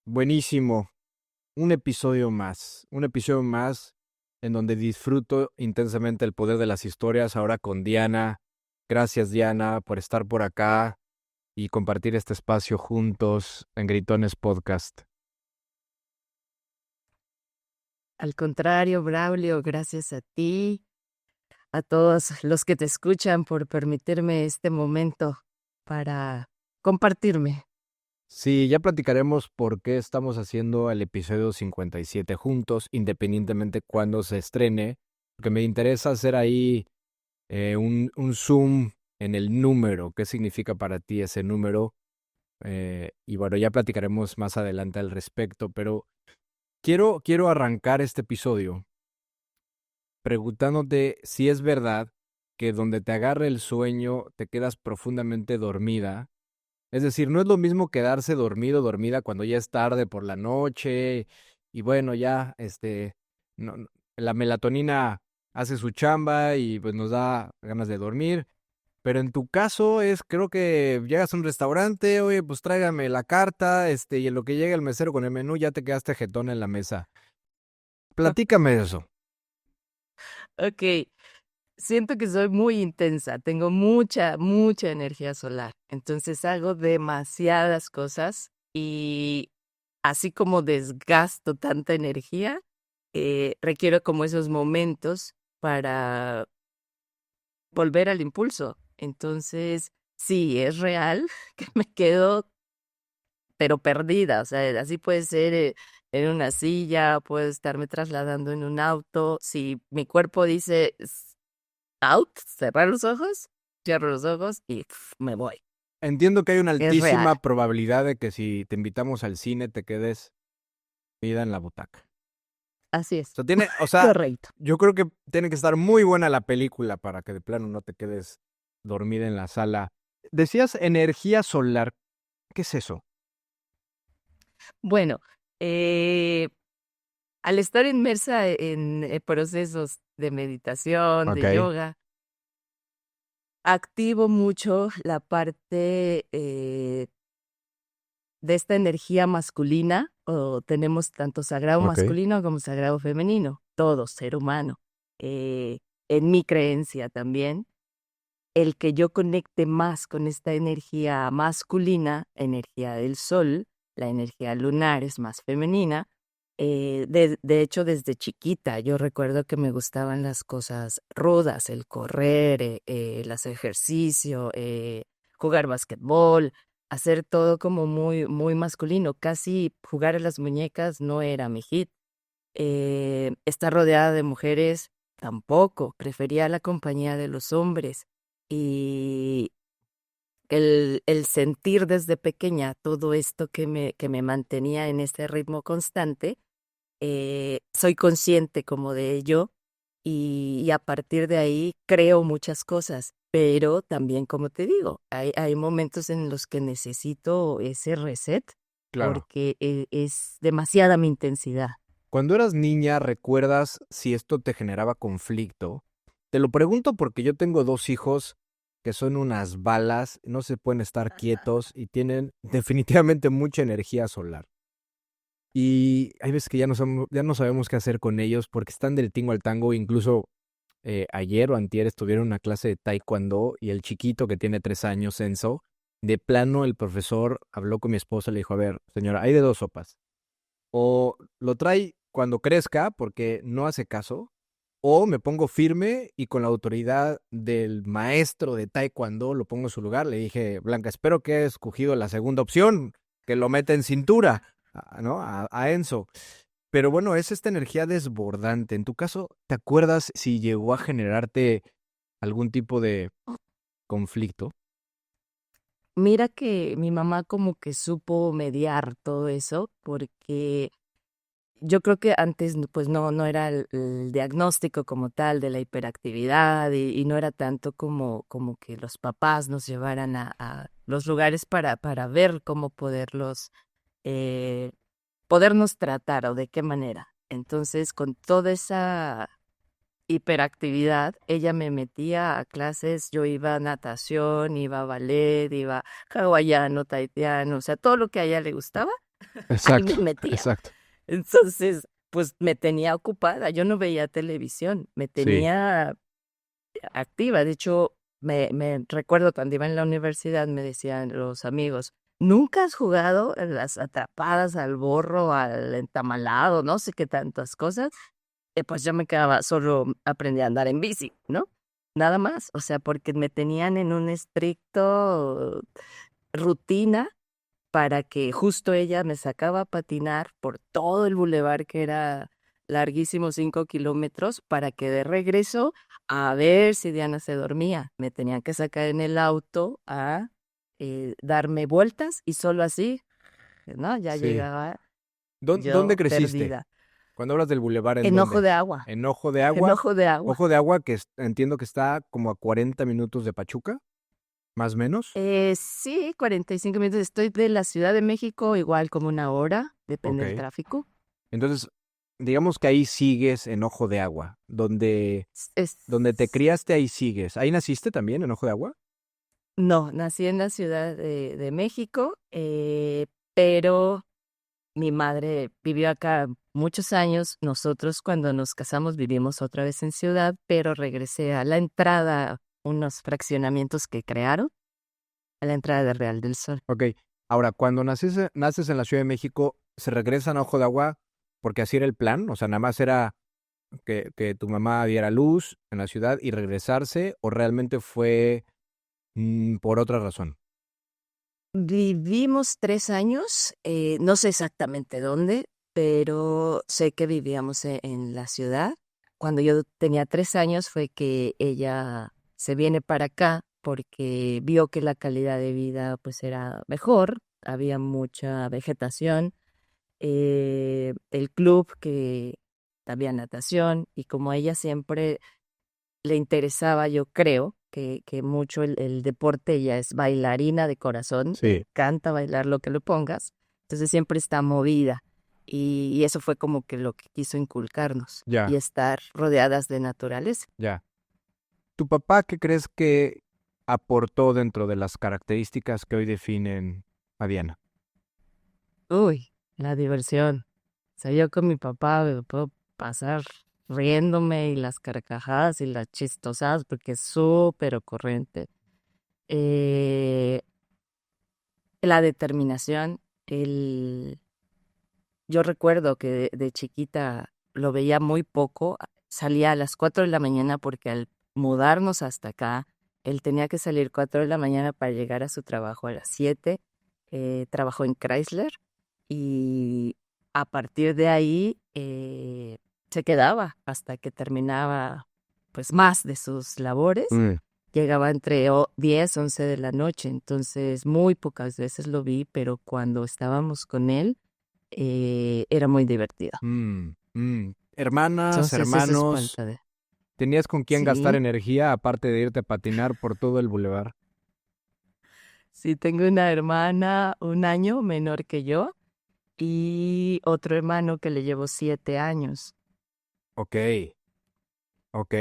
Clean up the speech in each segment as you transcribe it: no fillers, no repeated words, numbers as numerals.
Buenísimo. Un episodio más en donde disfruto intensamente el poder de las historias, ahora con Diana. Gracias, Diana, por estar por acá y compartir este espacio juntos en Gritones Podcast. Al contrario, Braulio, gracias a ti, a todos los que te escuchan por permitirme este momento para compartirme. Sí, ya platicaremos por qué estamos haciendo el episodio 57 juntos, independientemente cuándo se estrene, porque me interesa hacer ahí un zoom en el número, qué significa para ti ese número. Y bueno, ya platicaremos más adelante al respecto, pero quiero arrancar este episodio preguntándote si es verdad que donde te agarre el sueño te quedas profundamente dormida. Es decir, no es lo mismo quedarse dormido, dormida cuando ya es tarde por la noche y bueno, ya la melatonina hace su chamba y pues nos da ganas de dormir. Pero en tu caso es, creo que llegas a un restaurante, oye, pues tráigame la carta, y en lo que llega el mesero con el menú ya te quedaste jetón en la mesa. Platícame eso. Ok, siento que soy muy intensa, tengo mucha energía solar, entonces hago demasiadas cosas y así como desgasto tanta energía, requiero como esos momentos para volver al impulso. Entonces, sí, es real que me quedo, pero perdida. O sea, así puede ser en una silla, puedo estarme trasladando en un auto. Si mi cuerpo dice out, cerrar los ojos, cierro los ojos y me voy. Entiendo que hay una Es real. altísima probabilidad de que si te invitamos al cine te quedes ida en la butaca. Así es. O sea, Correcto. yo creo que tiene que estar muy buena la película para que de plano no te quedes dormida en la sala. Decías energía solar. ¿Qué es eso? Bueno, eh, al estar inmersa en procesos de meditación, de Ok. yoga, activo mucho la parte de esta energía masculina, o tenemos tanto sagrado Ok. masculino como sagrado femenino, todo ser humano. Eh, en mi creencia también, el que yo conecte más con esta energía masculina, energía del sol, la energía lunar es más femenina. De hecho, desde chiquita yo recuerdo que me gustaban las cosas rudas, el correr, el hacer ejercicio, jugar basquetbol, hacer todo como muy masculino. Casi jugar a las muñecas no era mi hit. Estar rodeada de mujeres tampoco, prefería la compañía de los hombres. Y el sentir desde pequeña todo esto que me mantenía en este ritmo constante, soy consciente como de ello y a partir de ahí creo muchas cosas, pero también, como te digo, hay momentos en los que necesito ese reset Claro. porque es demasiada mi intensidad. Cuando eras niña, ¿recuerdas si esto te generaba conflicto? Te lo pregunto porque yo tengo dos hijos que son unas balas, no se pueden estar quietos y tienen definitivamente mucha energía solar. Y hay veces que ya no sabemos qué hacer con ellos porque están del tingo al tango. Incluso ayer o antier estuvieron en una clase de taekwondo y el chiquito que tiene 3 años, Enzo, de plano el profesor habló con mi esposa y le dijo, a ver, señora, hay de dos sopas. O lo trae cuando crezca porque no hace caso, o me pongo firme y con la autoridad del maestro de taekwondo lo pongo en su lugar. Le dije, Blanca, espero que haya escogido la segunda opción, que lo meta en cintura, ¿no? A Enzo. Pero bueno, es esta energía desbordante. En tu caso, ¿te acuerdas si llegó a generarte algún tipo de conflicto? Mira que mi mamá como que supo mediar todo eso porque yo creo que antes, pues, no era el diagnóstico como tal de la hiperactividad y no era tanto como que los papás nos llevaran a los lugares para ver cómo eh, podernos tratar o de qué manera. Entonces, con toda esa hiperactividad, ella me metía a clases, yo iba a natación, iba a ballet, iba hawaiano, tahitiano, o sea, todo lo que a ella le gustaba, ahí me Exacto, metía. exacto. Entonces, pues me tenía ocupada, yo no veía televisión, me Sí, tenía activa. De hecho, me recuerdo cuando iba en la universidad, me decían los amigos, ¿nunca has jugado en las atrapadas al borro, al entamalado, no sé qué tantas cosas? Pues yo me quedaba solo aprendí a andar en bici, ¿no? Nada más, o sea, porque me tenían en un estricto rutina para que justo ella me sacaba a patinar por todo el bulevar que era larguísimo, 5 kilómetros, para que de regreso a ver si Diana se dormía. Me tenían que sacar en el auto a darme vueltas y solo así, ¿no? Ya sí. llegaba ¿Dónde yo creciste? perdida. Cuando hablas del bulevar, ¿en Enojo dónde? de agua, ¿En Ojo de Agua? enojo de agua. Ojo de Agua, que entiendo que está como a 40 minutos de Pachuca, más o menos. Sí, 45 minutos. Estoy de la Ciudad de México, igual como una hora, depende del Ok. tráfico. Entonces, digamos que ahí sigues en Ojo de Agua, donde te Es, criaste, ahí sigues. ¿Ahí naciste también en Ojo de Agua? no, nací en la Ciudad de México, pero mi madre vivió acá muchos años. Nosotros cuando nos casamos vivimos otra vez en ciudad, pero regresé a la entrada, unos fraccionamientos que crearon, a la entrada de Real del Sol. Ok. Ahora, cuando naces en la Ciudad de México, ¿se regresan a Ojo de Agua porque así era el plan? O sea, nada más era que tu mamá diera luz en la ciudad y regresarse, o realmente fue por otra razón. Vivimos 3 años, no sé exactamente dónde, pero sé que vivíamos en la ciudad. Cuando yo tenía 3 años fue que ella se viene para acá porque vio que la calidad de vida pues era mejor, había mucha vegetación, el club que había natación y como a ella siempre le interesaba, yo creo, que mucho el deporte. Ella es bailarina de corazón, le Sí, encanta bailar lo que le pongas, entonces siempre está movida. Y eso fue como que lo que quiso inculcarnos y ya, estar rodeadas de naturaleza. ya. ¿Tu papá qué crees que aportó dentro de las características que hoy definen a Diana? Uy, la diversión. O sea, yo con mi papá me puedo pasar riéndome y las carcajadas y las chistosadas porque es súper ocurrente. Eh, la determinación, yo recuerdo que de chiquita lo veía muy poco, salía a las 4 de la mañana porque al mudarnos hasta acá, él tenía que salir 4 de la mañana para llegar a su trabajo a las 7. Trabajó en Chrysler y a partir de ahí se quedaba hasta que terminaba pues más de sus labores. Mm, Llegaba entre 10, 11 de la noche, entonces muy pocas veces lo vi, pero cuando estábamos con él, era muy divertido. Hermanas, Entonces, eso es hermanos, parte de... ¿tenías con quién gastar Sí, energía aparte de irte a patinar por todo el bulevar? sí, tengo una hermana 1 año menor que yo y otro hermano que le llevo 7 años. Ok, ok.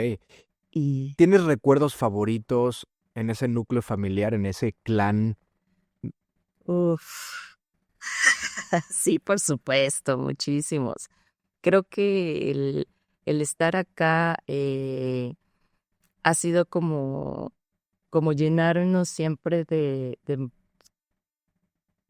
Y, ¿Tienes recuerdos favoritos en ese núcleo familiar, en ese clan? uff, sí, por supuesto, muchísimos. Creo que el estar acá ha sido como llenarnos siempre de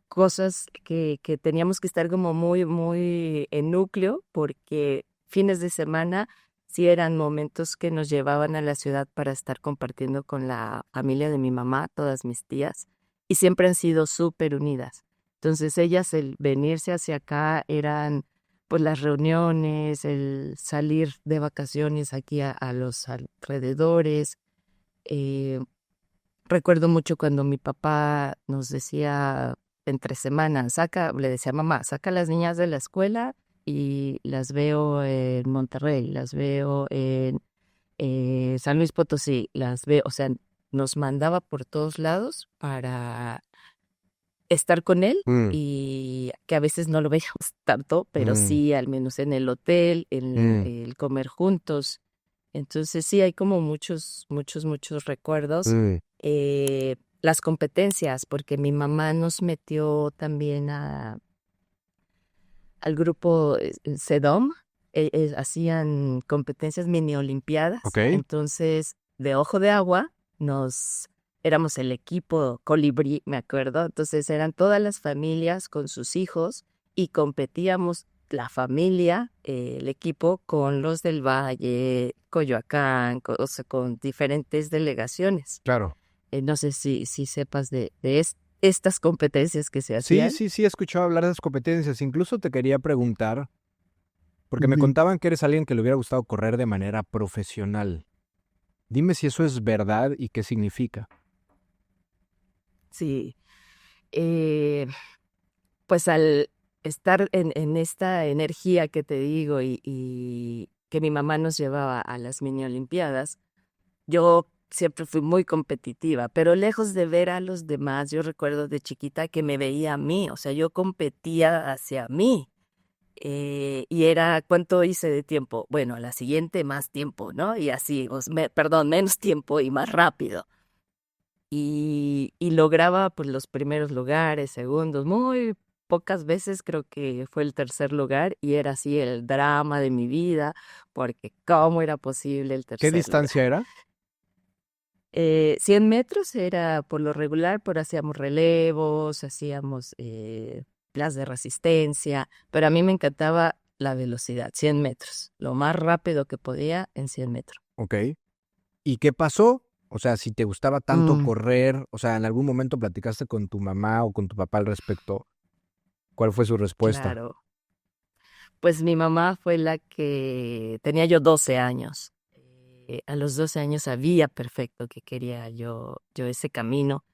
cosas que teníamos que estar como muy, muy en núcleo, porque fines de semana sí eran momentos que nos llevaban a la ciudad para estar compartiendo con la familia de mi mamá, todas mis tías, y siempre han sido súper unidas. Entonces ellas, el venirse hacia acá eran pues las reuniones, el salir de vacaciones aquí a los alrededores. eh, Recuerdo mucho cuando mi papá nos decía entre semanas, le decía a mamá, saca a las niñas de la escuela y las veo en Monterrey, las veo en San Luis Potosí, las veo, o sea, nos mandaba por todos lados para estar con él Mm, y que a veces no lo veíamos tanto, pero mm, sí, al menos en el hotel, en mm, el comer juntos. Entonces sí, hay como muchos, muchos, muchos recuerdos. mm. Las competencias, porque mi mamá nos metió también al grupo CEDOM, hacían competencias mini olimpiadas. Ok. Entonces, de Ojo de Agua, éramos el equipo Colibrí, me acuerdo. Entonces eran todas las familias con sus hijos y competíamos la familia, el equipo, con los del Valle, Coyoacán, o sea, con diferentes delegaciones. Claro. No sé si sepas de estas competencias que se Sí, hacían. sí, sí, he escuchado hablar de esas competencias. Incluso te quería preguntar, porque me Ujú. contaban que eres alguien que le hubiera gustado correr de manera profesional. Dime si eso es verdad y qué significa. Sí. Eh, pues al estar en esta energía que te digo y que mi mamá nos llevaba a las mini olimpiadas, yo siempre fui muy competitiva, pero lejos de ver a los demás, yo recuerdo de chiquita que me veía a mí, o sea, yo competía hacia mí. Y era, ¿cuánto hice de tiempo? Bueno, a la siguiente más tiempo, ¿no? Y así, perdón, menos tiempo y más rápido. Y lograba pues los primeros lugares, segundos, muy pocas veces creo que fue el tercer lugar y era así el drama de mi vida, porque ¿cómo era posible el ¿Qué tercer lugar? distancia era? 100 metros era por lo regular, pero hacíamos relevos, hacíamos plas de resistencia, pero a mí me encantaba la velocidad, 100 metros, lo más rápido que podía en 100 metros. Ok. ¿Y qué pasó? O sea, si te gustaba tanto Mm, correr, o sea, en algún momento platicaste con tu mamá o con tu papá al respecto, ¿cuál fue su respuesta? claro. Pues mi mamá fue la que tenía yo 12 años. A los 12 años sabía perfecto que quería yo ese camino.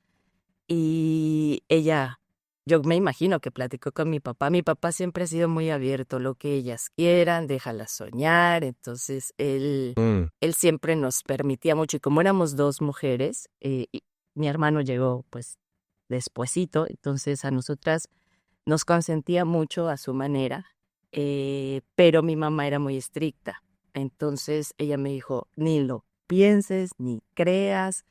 Y ella, yo me imagino que platicó con mi papá. Mi papá siempre ha sido muy abierto, lo que ellas quieran, déjalas soñar. Entonces, Mm, él siempre nos permitía mucho. Y como éramos dos mujeres, y mi hermano llegó pues despuesito, entonces a nosotras nos consentía mucho a su manera, pero mi mamá era muy estricta. Entonces ella me dijo, ni lo pienses, ni creas,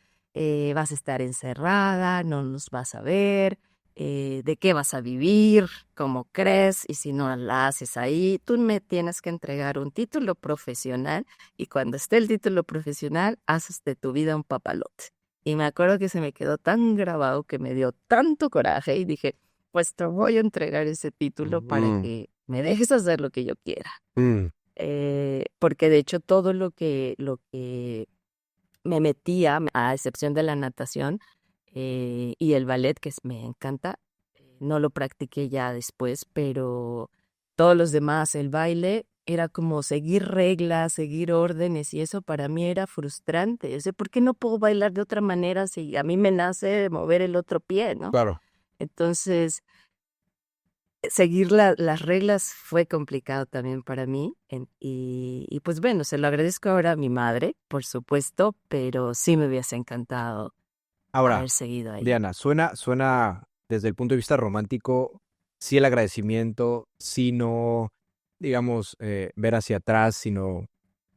vas a estar encerrada, no nos vas a ver, de qué vas a vivir, cómo crees, y si no la haces ahí, tú me tienes que entregar un título profesional y cuando esté el título profesional, haces de tu vida un papalote. Y me acuerdo que se me quedó tan grabado que me dio tanto coraje y dije, pues te voy a entregar ese título para mm, que me dejes hacer lo que yo quiera. mm. Porque de hecho todo lo que me metía, a excepción de la natación y el ballet, me encanta, no lo practiqué ya después, pero todos los demás, el baile, era como seguir reglas, seguir órdenes, y eso para mí era frustrante. O sea, ¿por qué no puedo bailar de otra manera si a mí me nace mover el otro pie, ¿no? Claro. Entonces, seguir las reglas fue complicado también para mí. Y pues bueno, se lo agradezco ahora a mi madre, por supuesto, pero sí me hubiese encantado Ahora, haber seguido ahí. Diana, suena desde el punto de vista romántico, sí el agradecimiento, sí no, digamos, ver hacia atrás, sino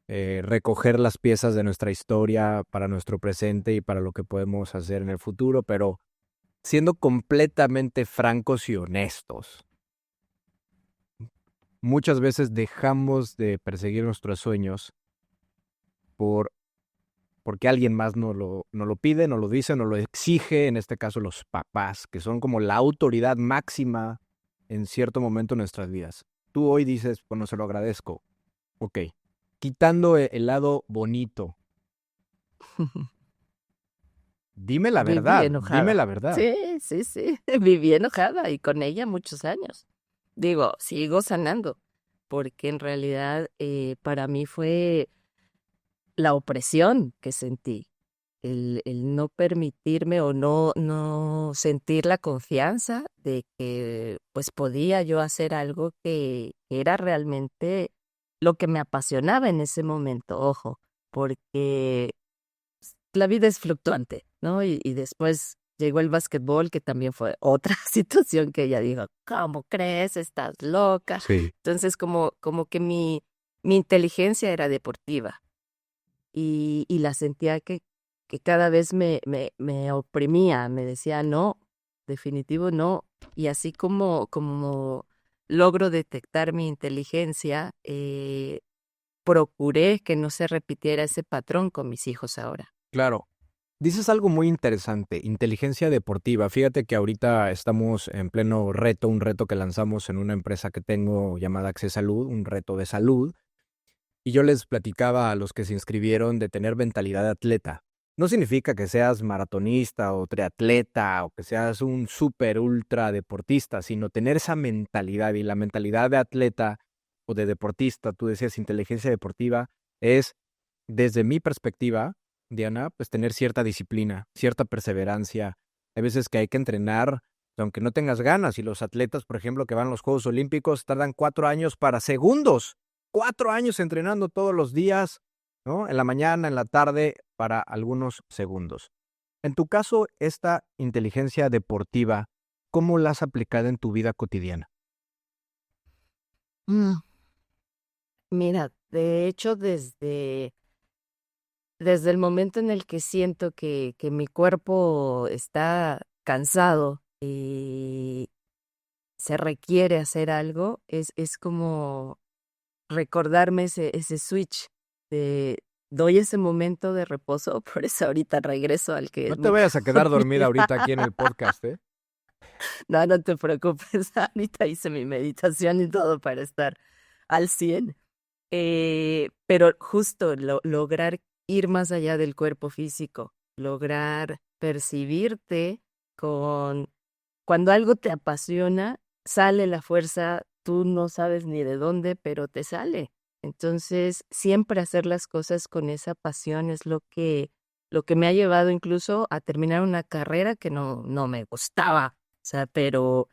recoger las piezas de nuestra historia para nuestro presente y para lo que podemos hacer en el futuro, pero siendo completamente francos y honestos, muchas veces dejamos de perseguir nuestros sueños por, porque alguien más nos lo pide, nos lo dice, nos lo exige, en este caso los papás, que son como la autoridad máxima en cierto momento de nuestras vidas. Tú hoy dices, bueno, se lo agradezco. Ok. Quitando el lado bonito, Viví dime enojada. la verdad. Sí, sí, sí, viví enojada y con ella muchos años. Digo, sigo sanando, porque en realidad para mí fue la opresión que sentí, el no permitirme o no sentir la confianza de que pues podía yo hacer algo que era realmente lo que me apasionaba en ese momento, ojo, porque la vida es fluctuante, ¿no? Y después llegó el básquetbol, que también fue otra situación que ella dijo, ¿cómo crees? Estás loca. Sí. Entonces, como que mi inteligencia era deportiva y la sentía que cada vez me oprimía, me decía, no, definitivo no. Y así como logro detectar mi inteligencia, procuré que no se repitiera ese patrón con mis hijos ahora. Claro. Dices algo muy interesante, inteligencia deportiva. Fíjate que ahorita estamos en pleno reto, un reto que lanzamos en una empresa que tengo llamada Access Salud, un reto de salud. Y yo les platicaba a los que se inscribieron de tener mentalidad de atleta. No significa que seas maratonista o triatleta o que seas un súper ultra deportista, sino tener esa mentalidad. Y la mentalidad de atleta o de deportista, tú decías inteligencia deportiva, es, desde mi perspectiva, Diana, pues tener cierta disciplina, cierta perseverancia. Hay veces que hay que entrenar, aunque no tengas ganas. Y los atletas, por ejemplo, que van a los Juegos Olímpicos, tardan 4 años para segundos. 4 años entrenando todos los días, ¿no? En la mañana, en la tarde, para algunos segundos. En tu caso, esta inteligencia deportiva, ¿cómo la has aplicado en tu vida cotidiana? Mm, Mira, de hecho, desde el momento en el que siento que mi cuerpo está cansado y se requiere hacer algo, es como recordarme ese switch de doy ese momento de reposo, por eso ahorita regreso al que No es te mi vayas a quedar dormida comida. ahorita aquí en el podcast, ¿eh? No, no te preocupes, ahorita hice mi meditación y todo para estar al 100. Pero justo lograr ir más allá del cuerpo físico, lograr percibirte con cuando algo te apasiona, sale la fuerza, tú no sabes ni de dónde, pero te sale. Entonces, siempre hacer las cosas con esa pasión es lo que me ha llevado incluso a terminar una carrera que no me gustaba, o sea, pero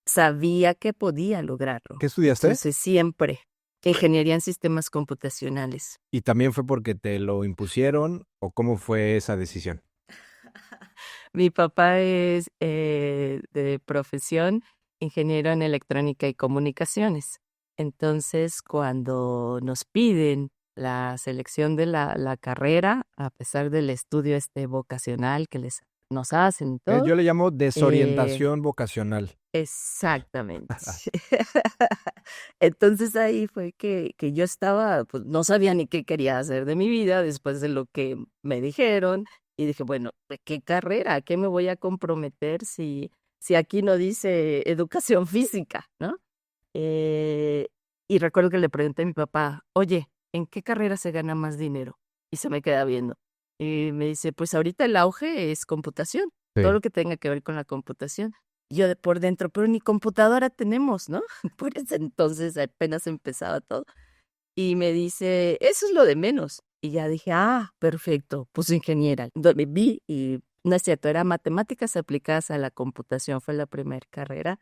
sabía que podía lograrlo. ¿Qué estudiaste? Entonces, siempre ingeniería en sistemas computacionales. ¿Y también fue porque te lo impusieron o cómo fue esa decisión? Mi papá es de profesión ingeniero en electrónica y comunicaciones. Entonces, cuando nos piden la selección de la carrera, a pesar del estudio vocacional que nos hacen y todo, Yo le llamo eh, desorientación vocacional. exactamente. Entonces ahí fue que yo estaba, pues no sabía ni qué quería hacer de mi vida después de lo que me dijeron. Y dije, bueno, ¿de qué carrera? ¿A qué me voy a comprometer si aquí no dice educación física, ¿no? Eh, y recuerdo que le pregunté a mi papá, oye, ¿en qué carrera se gana más dinero? Y se me queda viendo. Y me dice, pues ahorita el auge es computación, todo Sí. lo que tenga que ver con la computación. Y yo de por dentro, pero ni computadora tenemos, ¿no? Por ese entonces apenas empezaba todo. Y me dice, eso es lo de menos. Y ya dije, perfecto, pues ingeniera. Donde vi, y no es cierto, era matemáticas aplicadas a la computación, fue la primera carrera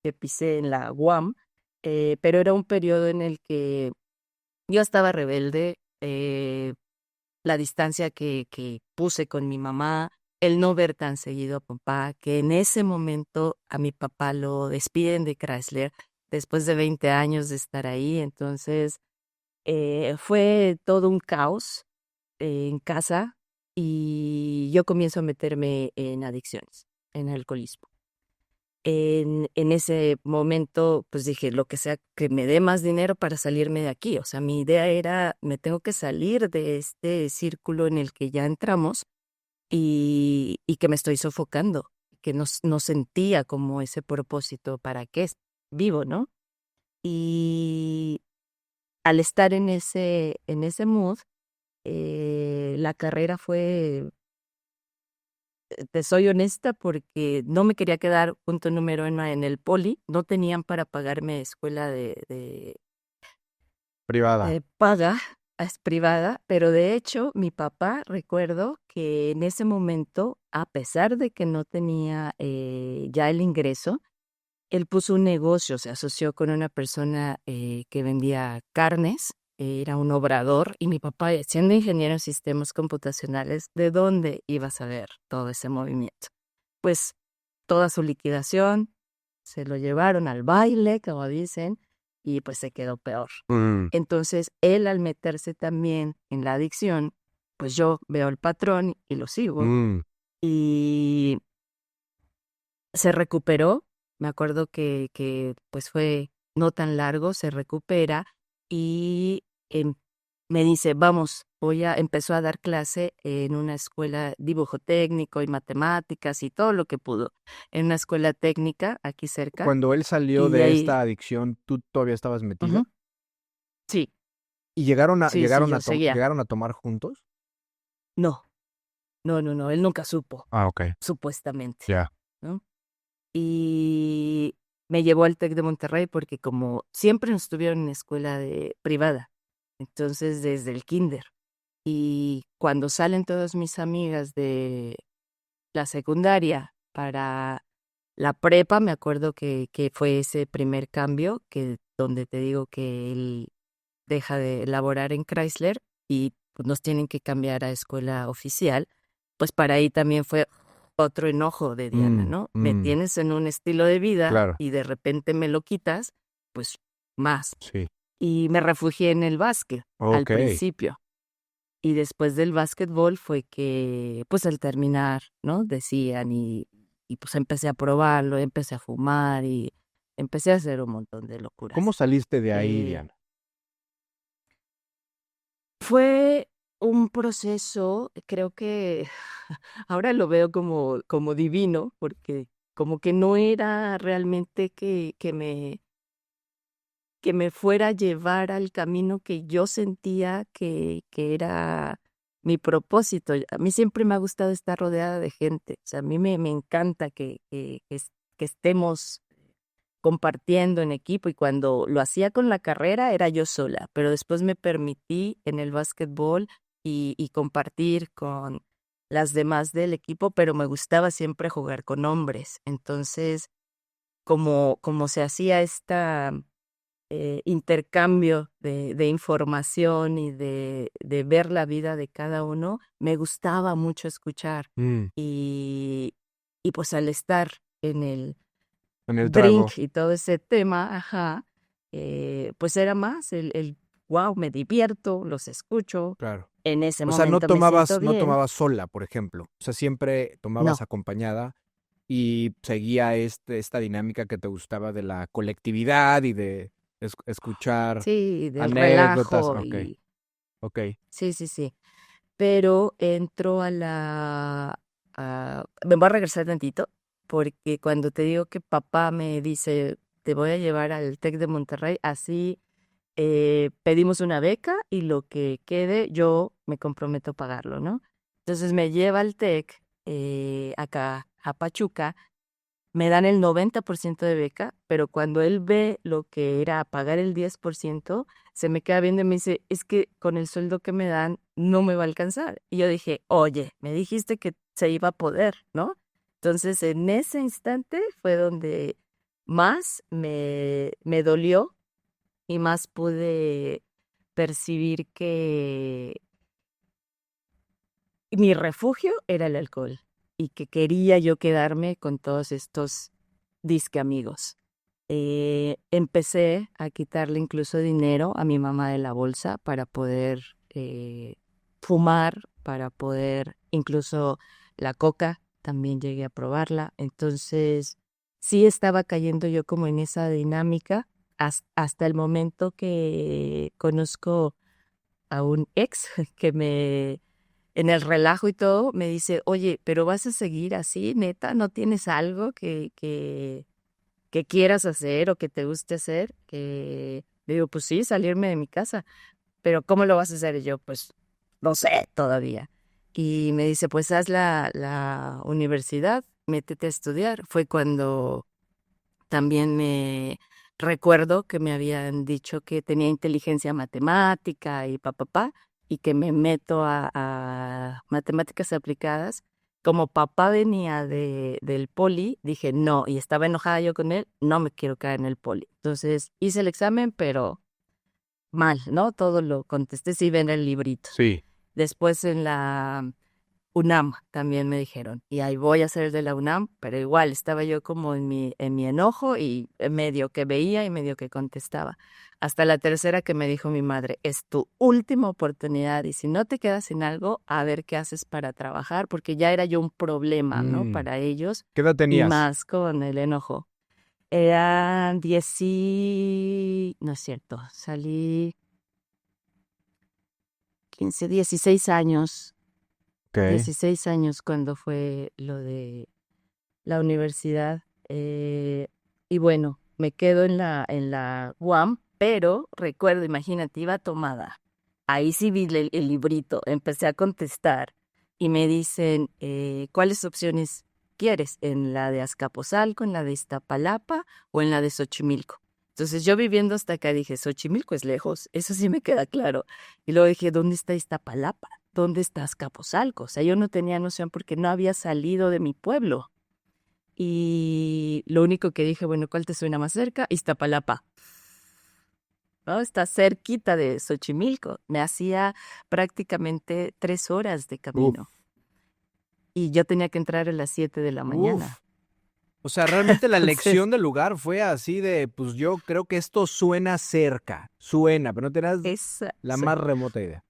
que pisé en la UAM, pero era un periodo en el que yo estaba rebelde, la distancia que puse con mi mamá, el no ver tan seguido a papá, que en ese momento a mi papá lo despiden de Chrysler después de 20 años de estar ahí. Entonces, fue todo un caos en casa y yo comienzo a meterme en adicciones, en alcoholismo. En ese momento, pues dije, lo que sea que me dé más dinero para salirme de aquí. O sea, mi idea era, me tengo que salir de este círculo en el que ya entramos y que me estoy sofocando, que no sentía como ese propósito para qué vivo, ¿no? Y al estar en ese mood, la carrera fue, te soy honesta, porque no me quería quedar, punto número uno, en el poli, no tenían para pagarme escuela de Privada. paga, es privada, pero de hecho mi papá, recuerdo que en ese momento, a pesar de que no tenía ya el ingreso, él puso un negocio, se asoció con una persona que vendía carnes, era un obrador, y mi papá, siendo ingeniero en sistemas computacionales, ¿de dónde iba a saber todo ese movimiento? Pues toda su liquidación se lo llevaron al baile, como dicen, y pues se quedó peor. Mm, Entonces, él al meterse también en la adicción, pues yo veo el patrón y lo sigo. mm. Y se recuperó, Me acuerdo que pues fue no tan largo, se recupera y me dice, vamos, empezó a dar clase en una escuela, dibujo técnico y matemáticas y todo lo que pudo, en una escuela técnica aquí cerca, Cuando él salió y de de ahí, esta adicción, ¿tú todavía estabas metida? ujú, sí, ¿Y llegaron a, sí, sí, llegaron a, yo tom- seguía. llegaron a tomar juntos? No, no, no, no, él nunca supo, Ah, ok, supuestamente, ya. ¿no? Y me llevó al TEC de Monterrey porque como siempre nos tuvieron en escuela privada, entonces desde el kinder. Y cuando salen todas mis amigas de la secundaria para la prepa, me acuerdo que fue ese primer cambio, que donde te digo que él deja de laborar en Chrysler y pues, nos tienen que cambiar a escuela oficial, pues para ahí también fue otro enojo de Diana, ¿no? Me tienes en un estilo de vida Claro, y de repente me lo quitas, pues más. sí. Y me refugié en el básquet al Ok. principio. Y después del básquetbol fue que, pues al terminar, ¿no? Decían y pues empecé a probarlo, empecé a fumar y empecé a hacer un montón de ¿Cómo locuras. saliste de ahí, Eh, Diana? Fue un proceso, creo que ahora lo veo como divino, porque como que no era realmente que me fuera a llevar al camino que yo sentía que era mi propósito. A mí siempre me ha gustado estar rodeada de gente. O sea, a mí me encanta que estemos compartiendo en equipo y cuando lo hacía con la carrera era yo sola, pero después me permití en el básquetbol y compartir con las demás del equipo, pero me gustaba siempre jugar con hombres. Entonces, como se hacía esta intercambio de información y de ver la vida de cada uno, me gustaba mucho escuchar. Mm, Y, y pues al estar en el en el trago, drink y todo ese tema, ajá, pues era más wow, me divierto, los escucho, claro. en ese O sea, no momento me tomabas, siento no bien. tomabas sola, por ejemplo. O sea, siempre tomabas No, acompañada y seguía esta dinámica que te gustaba de la colectividad y de escuchar sí, del anécdotas. relajo Ok, y ok. sí, sí, sí. Pero entro me voy a regresar tantito, porque cuando te digo que papá me dice, te voy a llevar al TEC de Monterrey, así pedimos una beca y lo que quede yo me comprometo a pagarlo, ¿no? Entonces me lleva al TEC acá a Pachuca, me dan el 90% de beca, pero cuando él ve lo que era pagar el 10%, se me queda viendo y me dice, es que con el sueldo que me dan no me va a alcanzar. Y yo dije, oye, me dijiste que se iba a poder, ¿no? Entonces en ese instante fue donde más me dolió y más pude percibir que mi refugio era el alcohol y que quería yo quedarme con todos estos disque amigos. Empecé a quitarle incluso dinero a mi mamá de la bolsa para poder fumar, para poder, incluso la coca, también llegué a probarla. Entonces, sí estaba cayendo yo como en esa dinámica hasta el momento que conozco a un ex que en el relajo y todo, me dice, oye, pero vas a seguir así, neta, ¿no tienes algo que quieras hacer o que te guste hacer? Que le digo, pues sí, salirme de mi casa, pero ¿cómo lo vas a hacer? Y yo, pues, no sé todavía. Y me dice, pues haz la universidad, métete a estudiar. Fue cuando también me recuerdo que me habían dicho que tenía inteligencia matemática y papá, y que me meto a matemáticas aplicadas. Como papá venía del poli, dije no, y estaba enojada yo con él, no me quiero quedar en el poli. Entonces hice el examen, pero mal, ¿no? Todo lo contesté sin ver el librito. Sí. Después en la UNAM también me dijeron, y ahí voy a hacer el de la UNAM, pero igual estaba yo como en mi enojo y medio que veía y medio que contestaba. Hasta la tercera que me dijo mi madre, es tu última oportunidad y si no te quedas en algo, a ver qué haces para trabajar, porque ya era yo un problema, ¿no? Mm, Para ellos ¿Qué edad y tenías? más con el enojo. Eran no es cierto, salí 15, 16 años, Ok. 16 años cuando fue lo de la universidad. Y bueno, me quedo en la UAM, pero recuerdo, imagínate, iba tomada. Ahí sí vi el librito, empecé a contestar y me dicen, ¿cuáles opciones quieres? ¿En la de Azcapotzalco, en la de Iztapalapa o en la de Xochimilco? Entonces yo viviendo hasta acá dije, Xochimilco es lejos, eso sí me queda claro. Y luego dije, ¿dónde está Iztapalapa? ¿Dónde está Azcapotzalco? O sea, yo no tenía noción porque no había salido de mi pueblo. Y lo único que dije, bueno, ¿cuál te suena más cerca? Iztapalapa, ¿no? Está cerquita de Xochimilco. Me hacía prácticamente 3 horas de Uf, camino. Y yo tenía que entrar a las 7 de la uf. mañana. O sea, realmente la Entonces, elección del lugar fue así de, pues yo creo que esto suena cerca, suena, pero no tenías esa, la sí, más remota idea.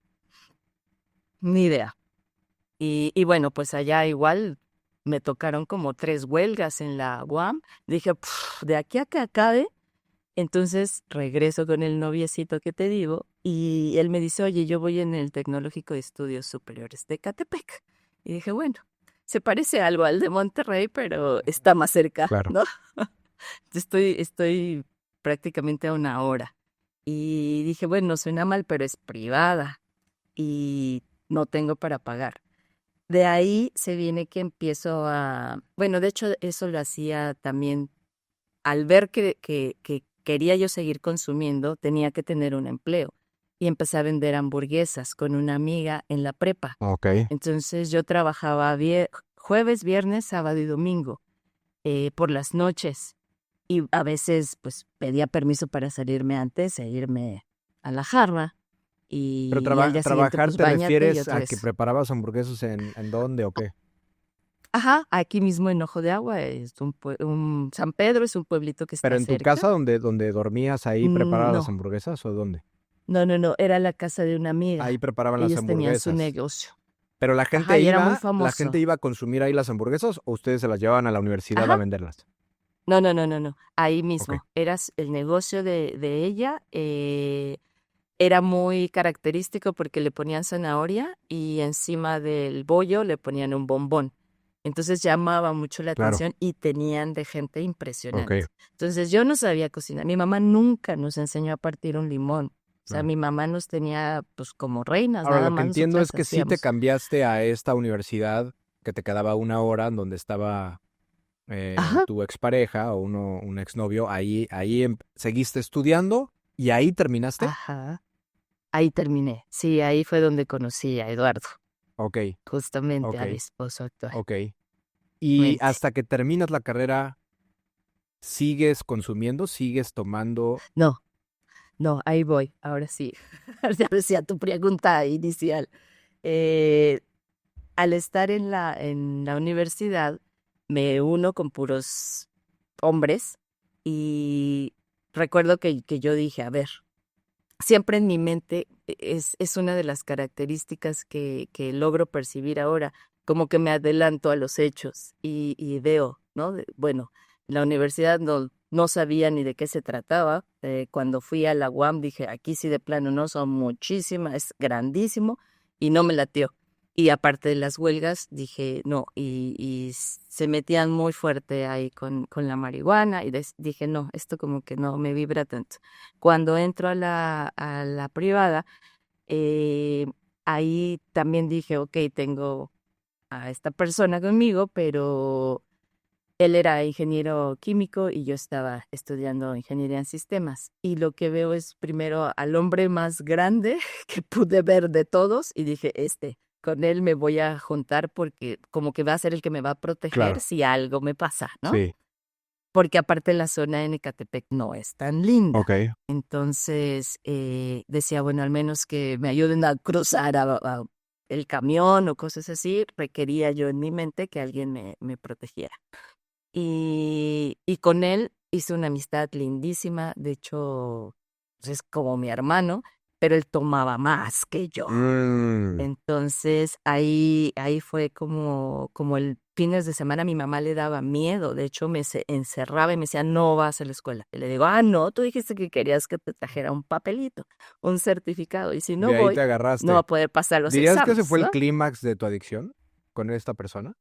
ni idea. Y bueno, pues allá igual me tocaron como 3 huelgas en la UAM. Dije, "Puf, de aquí a que acabe". Entonces regreso con el noviecito que te digo y él me dice, oye, yo voy en el Tecnológico de Estudios Superiores de Catepec. Y dije, bueno, se parece algo al de Monterrey, pero está más cerca, Claro. ¿no? Estoy prácticamente a 1 hora. Y dije, bueno, suena mal, pero es privada y no tengo para pagar. De ahí se viene que empiezo bueno, de hecho eso lo hacía también al ver que quería yo seguir consumiendo, tenía que tener un empleo. Y empecé a vender hamburguesas con una amiga en la prepa. Ok. Entonces yo trabajaba jueves, viernes, sábado y domingo por las noches. Y a veces pues pedía permiso para salirme antes e irme a la jarra. Pero Y al día siguiente trabajar pues te báñate y refieres otra a que vez. preparabas hamburguesas en dónde o qué? Ajá, aquí mismo en Ojo de Agua, San Pedro es un pueblito que Pero está en tu cerca. casa donde dormías ahí preparabas las No, hamburguesas o dónde? no, era la casa de una Ahí amiga. preparaban las Ellos tenían su hamburguesas. negocio. Pero Ajá, y era muy la gente famoso. iba a consumir ahí las hamburguesas o ustedes se las llevaban a la universidad a Ajá, venderlas. no, ahí Ok. mismo. El negocio de ella. Era muy característico porque le ponían zanahoria y encima del bollo le ponían un bombón. Entonces llamaba mucho la Claro. atención y tenían de gente Ok. impresionante. Entonces yo no sabía cocinar. Mi mamá nunca nos enseñó a partir un limón. O sea, Claro. mi mamá nos tenía pues como reinas, Ahora, nada lo que más entiendo es nosotras que sí te hacíamos. cambiaste a esta universidad que te quedaba a 1 hora, en donde estaba Ajá, tu expareja o un exnovio. Ahí seguiste estudiando y ahí terminaste. ajá. Ahí terminé. Sí, ahí fue donde conocí a Eduardo, Ok, justamente ok, a mi esposo ok. Y actualmente. hasta que terminas la carrera, ¿sigues consumiendo? ¿Sigues tomando? No, no, ahí voy, ahora sí. Ya decía tu pregunta inicial. Eh, Al estar en la universidad, me uno con puros hombres y recuerdo que yo dije, a ver, siempre en mi mente es una de las características que logro percibir ahora, como que me adelanto a los hechos y veo, ¿no? Bueno, la universidad no sabía ni de qué se trataba. Cuando fui a la UAM dije, aquí sí de plano no, son muchísimas, es grandísimo y no me latió. Y aparte de las huelgas, dije, no, y se metían muy fuerte ahí con la marihuana y dije, no, esto como que no me vibra tanto. Cuando entro a la privada, eh, ahí también dije, ok, tengo a esta persona conmigo, pero él era ingeniero químico y yo estaba estudiando ingeniería en sistemas. Y lo que veo es primero al hombre más grande que pude ver de todos y dije, con él me voy a juntar porque como que va a ser el que me va a proteger Claro, si algo me pasa, ¿no? sí. Porque aparte la zona en Ecatepec no es tan linda. Ok. Entonces decía, bueno, al menos que me ayuden a cruzar el camión o cosas así, requería yo en mi mente que alguien me protegiera. Y con él hice una amistad lindísima, de hecho, pues, es como mi hermano, pero él tomaba más que yo. Entonces ahí fue como el fines de semana mi mamá le daba miedo. De hecho, encerraba y me decía, no vas a la escuela. Y le digo, no, tú dijiste que querías que te trajera un papelito, un certificado. Y si no De ahí te voy, no va a agarraste. poder pasar los ¿Dirías que ese exámenes, fue el ¿no? clímax de tu adicción con esta persona?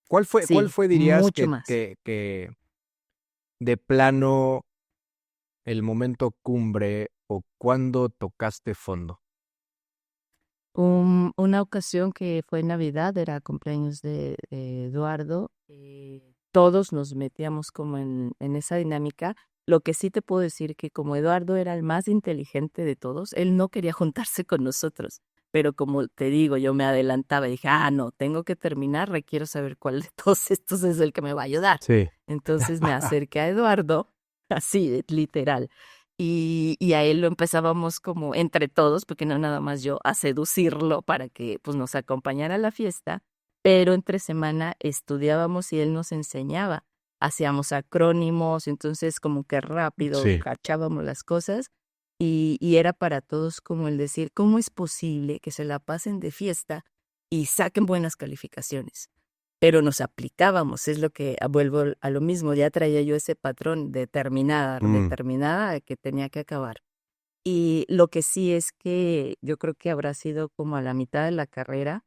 ¿Cuál Sí, fue, dirías, mucho más. que de plano el momento cumbre o cuando tocaste fondo? Una ocasión que fue Navidad, era cumpleaños de Eduardo, todos nos metíamos como en esa dinámica. Lo que sí te puedo decir que como Eduardo era el más inteligente de todos, él no quería juntarse con nosotros. Pero como te digo, yo me adelantaba y dije, no, tengo que terminar, requiero saber cuál de todos estos es el que me va a ayudar. Sí. Entonces me acerqué a Eduardo, así, literal. Y a él lo empezábamos como entre todos, porque no nada más yo, a seducirlo para que pues nos acompañara a la fiesta, pero entre semana estudiábamos y él nos enseñaba. Hacíamos acrónimos, entonces como que rápido Sí. cachábamos las cosas y era para todos como el decir, ¿cómo es posible que se la pasen de fiesta y saquen buenas calificaciones? Pero nos aplicábamos, es lo que vuelvo a lo mismo, ya traía yo ese patrón determinada que tenía que acabar. Y lo que sí es que yo creo que habrá sido como a la mitad de la carrera,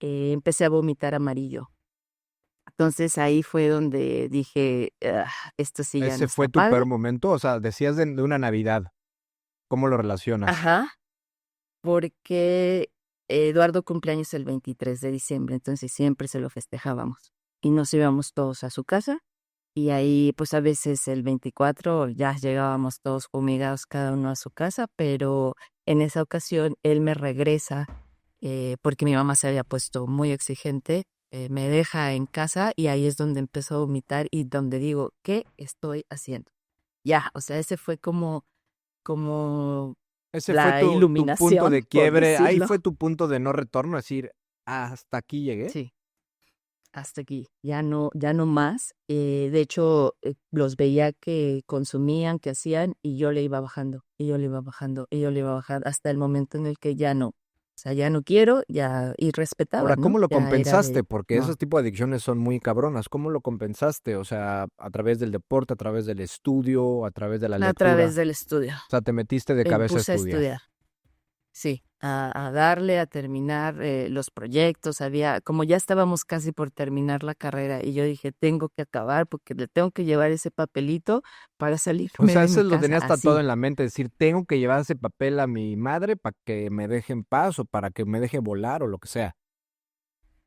empecé a vomitar amarillo. Entonces ahí fue donde dije, esto sí ya no ¿Ese está fue tu peor padre. momento? O sea, decías de una Navidad. ¿Cómo lo relacionas? Ajá, porque Eduardo cumpleaños el 23 de diciembre, entonces siempre se lo festejábamos. Y nos íbamos todos a su casa. Y ahí, pues a veces el 24 ya llegábamos todos fumigados cada uno a su casa, pero en esa ocasión él me regresa porque mi mamá se había puesto muy exigente, me deja en casa y ahí es donde empezó a vomitar y donde digo, ¿qué estoy haciendo? Ya, o sea, ese fue como Ese fue la tu punto iluminación, de por quiebre. Ahí decirlo. fue tu punto de no retorno, decir, hasta aquí llegué. Sí. Hasta aquí, ya no más. De hecho, los veía que consumían, que hacían, y yo le iba bajando, y yo le iba bajando, y yo le iba bajando, hasta el momento en el que ya no. O sea, ya no quiero, ya, y respetaba, Ahora, ¿no? ¿cómo lo Ya era compensaste? de, Porque no, esos tipos de adicciones son muy cabronas. ¿Cómo lo compensaste? O sea, a través del deporte, a través del estudio, a través de la a través lectura. del estudio. O sea, te metiste de Me cabeza a puse a estudiar. estudiar. Sí, a darle, a terminar los proyectos. Como ya estábamos casi por terminar la carrera y yo dije, tengo que acabar porque le tengo que llevar ese papelito para O salirme sea, de eso mi lo casa, tenías tatuado así. en la mente, decir, tengo que llevar ese papel a mi madre para que me deje en paz o para que me deje volar o lo que sea.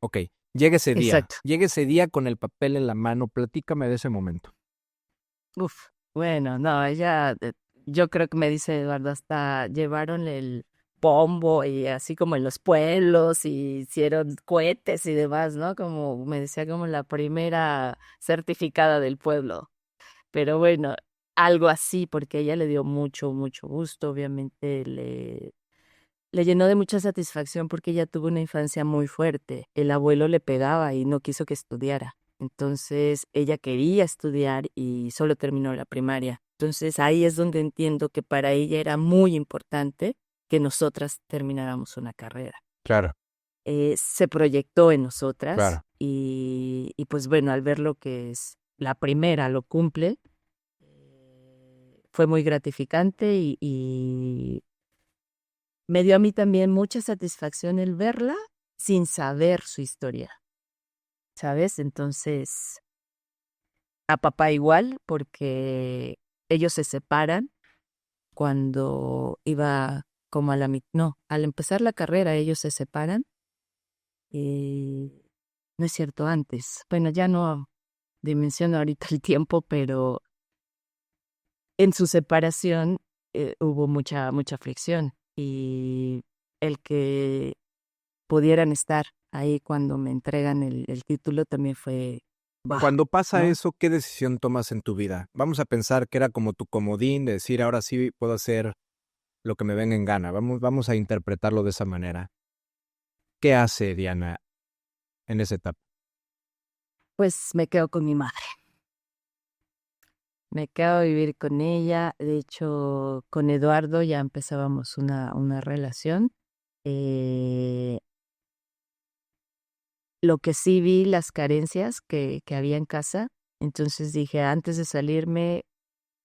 Ok, Exacto. llega ese día con el papel en la mano, platícame de ese momento. Uf, bueno, no, yo creo que me dice Eduardo, hasta llevaron el pombo y así como en los pueblos y hicieron cohetes y demás, ¿no? Como me decía, como la primera certificada del pueblo. Pero bueno, algo así, porque ella le dio mucho, mucho gusto, obviamente le llenó de mucha satisfacción porque ella tuvo una infancia muy fuerte. El abuelo le pegaba y no quiso que estudiara. Entonces ella quería estudiar y solo terminó la primaria. Entonces ahí es donde entiendo que para ella era muy importante que nosotras termináramos una carrera. Claro, Se proyectó en nosotras claro. y pues bueno, al ver lo que es la primera lo cumple, fue muy gratificante y me dio a mí también mucha satisfacción el verla sin saber su historia, ¿sabes? Entonces, a papá igual, porque ellos se separan cuando iba como a la mitad, no, al empezar la carrera ellos se separan, y no es cierto, antes. Bueno, ya no dimensiono ahorita el tiempo, pero en su separación hubo mucha fricción y el que pudieran estar ahí cuando me entregan el título también fue, bah, Cuando pasa ¿no? eso, ¿qué decisión tomas en tu vida? Vamos a pensar que era como tu comodín de decir, ahora sí puedo hacer lo que me venga en gana. Vamos a interpretarlo de esa manera. ¿Qué hace Diana en esa etapa? Pues me quedo con mi madre. Me quedo a vivir con ella. De hecho, con Eduardo ya empezábamos una relación. Eh, lo que sí vi, las carencias que había en casa. Entonces dije, antes de salirme,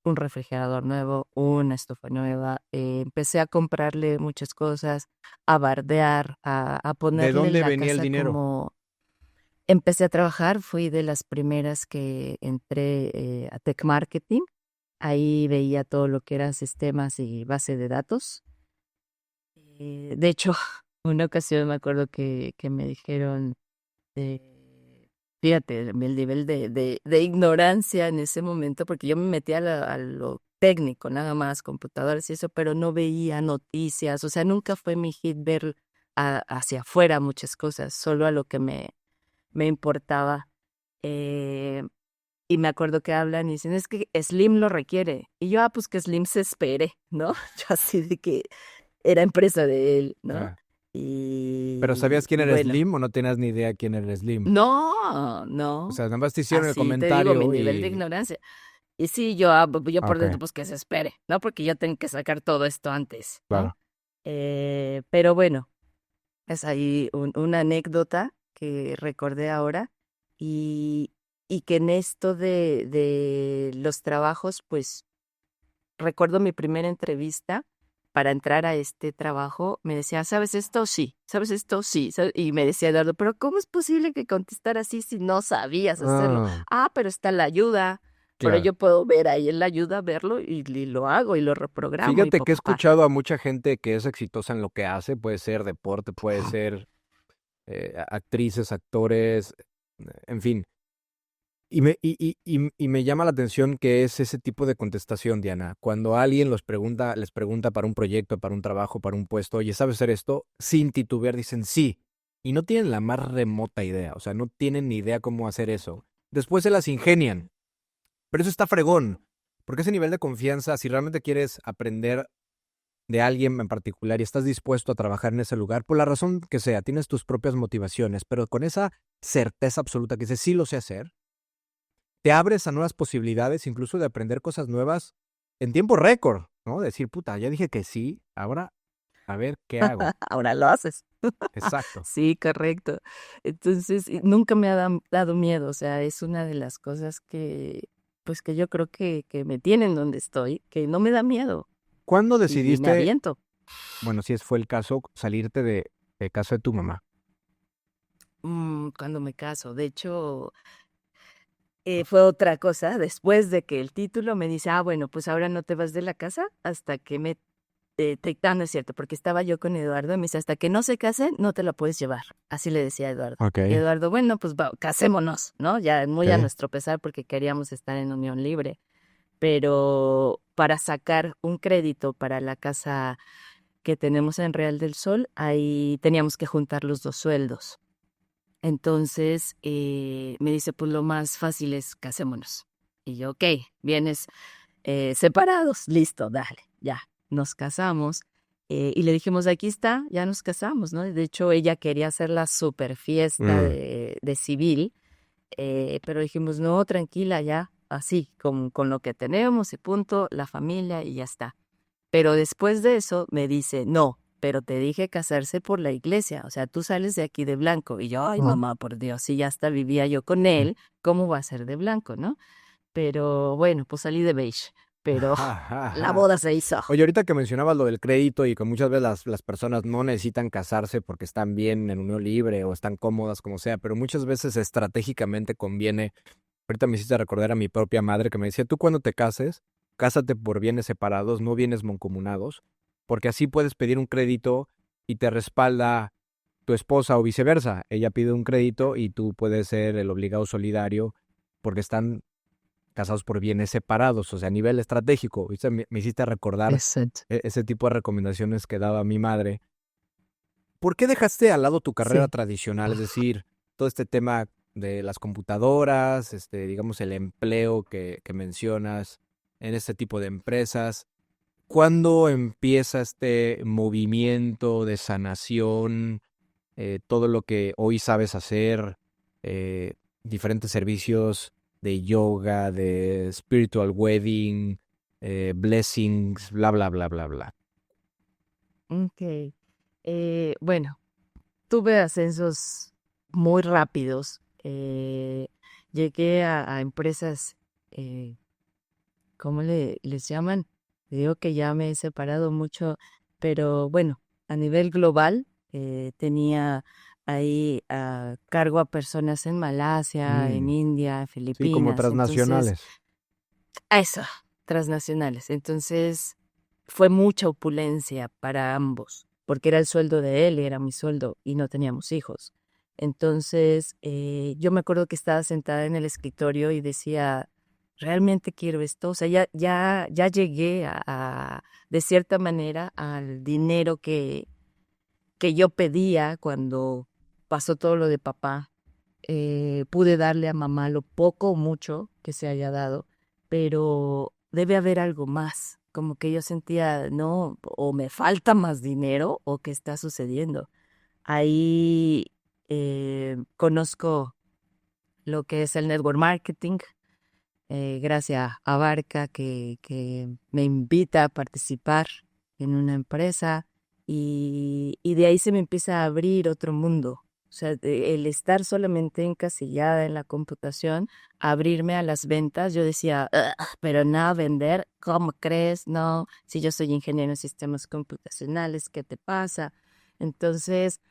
un refrigerador nuevo, una estufa nueva. Empecé a comprarle muchas cosas, a bardear, a ¿De ponerle dónde la venía el casa dinero? como... Empecé a trabajar, fui de las primeras que entré a Tech Marketing. Ahí veía todo lo que eran sistemas y base de datos. De hecho, una ocasión me acuerdo que me dijeron, eh, fíjate, el nivel de ignorancia en ese momento, porque yo me metía a lo técnico, nada más, computadoras y eso, pero no veía noticias, o sea, nunca fue mi hit ver hacia afuera muchas cosas, solo a lo que me importaba. Eh, y me acuerdo que hablan y dicen, es que Slim lo requiere. Y yo, pues que Slim se espere, ¿no? Yo así de que era empresa de él, ¿no? Ah, ¿pero sabías quién Y era bueno, Slim o no tenías ni idea quién era Slim? no, O no, sea, nada más te hicieron el así te digo, mi comentario nivel de y... ignorancia. Y sí, yo por Ok, dentro, pues que se espere, ¿no? Porque yo tengo que sacar todo esto antes, ¿no? claro. Pero bueno, es ahí una anécdota que recordé ahora y, y que en esto de los trabajos, pues recuerdo mi primera entrevista para entrar a este trabajo, me decía, ¿sabes esto? Sí, ¿sabes esto? Sí. Y me decía Eduardo, pero ¿cómo es posible que contestara así si no sabías hacerlo? Ah, Ah, pero está la ayuda, pero claro. yo puedo ver ahí en la ayuda, verlo y lo hago y lo reprogramo y Fíjate que he papá. escuchado a mucha gente que es exitosa en lo que hace, puede ser deporte, puede ser actrices, actores, en fin. Y me llama la atención que es ese tipo de contestación, Diana. Cuando alguien les pregunta para un proyecto, para un trabajo, para un puesto, oye, ¿sabes hacer esto? Sin titubear dicen sí. Y no tienen la más remota idea, o sea, no tienen ni idea cómo hacer eso. Después se las ingenian. Pero eso está fregón, porque ese nivel de confianza, si realmente quieres aprender de alguien en particular y estás dispuesto a trabajar en ese lugar, por la razón que sea, tienes tus propias motivaciones, pero con esa certeza absoluta que dices, sí lo sé hacer, te abres a nuevas posibilidades, incluso de aprender cosas nuevas en tiempo récord, ¿no? Decir, puta, ya dije que sí, ahora a ver qué hago. Ahora lo haces. Exacto. Sí, correcto. Entonces, nunca me ha dado miedo, o sea, es una de las cosas pues que yo creo que me tienen donde estoy, que no me da miedo ¿Cuándo y me decidiste, aviento. bueno, si fue el caso, salirte de casa de tu mamá? Cuando me caso, de hecho, fue otra cosa, después de que el título me dice, bueno, pues ahora no te vas de la casa hasta que no es cierto, porque estaba yo con Eduardo y me dice, hasta que no se casen, no te la puedes llevar. Así le decía a Eduardo. Ok, Y Eduardo, bueno, pues casémonos, ¿no? Ya muy a ok. nuestro pesar porque queríamos estar en unión libre. Pero para sacar un crédito para la casa que tenemos en Real del Sol, ahí teníamos que juntar los dos sueldos. Entonces me dice, pues lo más fácil es casémonos. Y yo, ok, vienes separados, listo, dale, ya, nos casamos. Y le dijimos, aquí está, ya nos casamos, ¿no? De hecho, ella quería hacer la super fiesta Mm. de civil, pero dijimos, no, tranquila, ya, así, con lo que tenemos y punto, la familia y ya está. Pero después de eso me dice, no, pero te dije casarse por la iglesia, o sea, tú sales de aquí de blanco. Y yo, ay, mamá, por Dios, si ya hasta vivía yo con él, ¿cómo va a ser de blanco, no? Pero bueno, pues salí de beige, pero la boda se hizo. Oye, ahorita que mencionabas lo del crédito y que muchas veces las personas no necesitan casarse porque están bien en unión libre o están cómodas, como sea, pero muchas veces estratégicamente conviene. Ahorita me hiciste recordar a mi propia madre que me decía, tú cuando te cases, cásate por bienes separados, no bienes mancomunados, porque así puedes pedir un crédito y te respalda tu esposa o viceversa. Ella pide un crédito y tú puedes ser el obligado solidario porque están casados por bienes separados, o sea, a nivel estratégico. ¿Viste? Me hiciste recordar Exacto. ese tipo de recomendaciones que daba mi madre. ¿Por qué dejaste al lado tu carrera Sí. tradicional? Es decir, todo este tema de las computadoras, digamos, el empleo que mencionas en este tipo de empresas. ¿Cuándo empieza este movimiento de sanación? Todo lo que hoy sabes hacer, diferentes servicios. de yoga, de spiritual wedding, blessings, bla, bla, bla, bla, bla. Ok. Bueno, tuve ascensos muy rápidos. Llegué a empresas, eh, ¿cómo les llaman? Digo que ya me he separado mucho, pero bueno, a nivel global tenía ahí a cargo a personas en Malasia, en Mm, India, sí, como Filipinas, entonces, transnacionales. a eso, transnacionales. Entonces, fue mucha opulencia para ambos, porque era el sueldo de él y era mi sueldo y no teníamos hijos. Entonces, yo me acuerdo que estaba sentada en el escritorio y decía, realmente quiero esto. O sea, ya llegué de cierta manera, al dinero que yo pedía cuando pasó todo lo de papá. Pude darle a mamá lo poco o mucho que se haya dado, pero debe haber algo más. Como que yo sentía, no, o me falta más dinero o qué está sucediendo. Ahí conozco lo que es el network marketing, gracias a Barca que me invita a participar en una empresa y de ahí se me empieza a abrir otro mundo. O sea, el estar solamente encasillada en la computación, abrirme a las ventas, yo decía, "Ugh, pero no, vender, ¿cómo crees? No, si yo soy ingeniero en sistemas computacionales, ¿qué te pasa?" Entonces,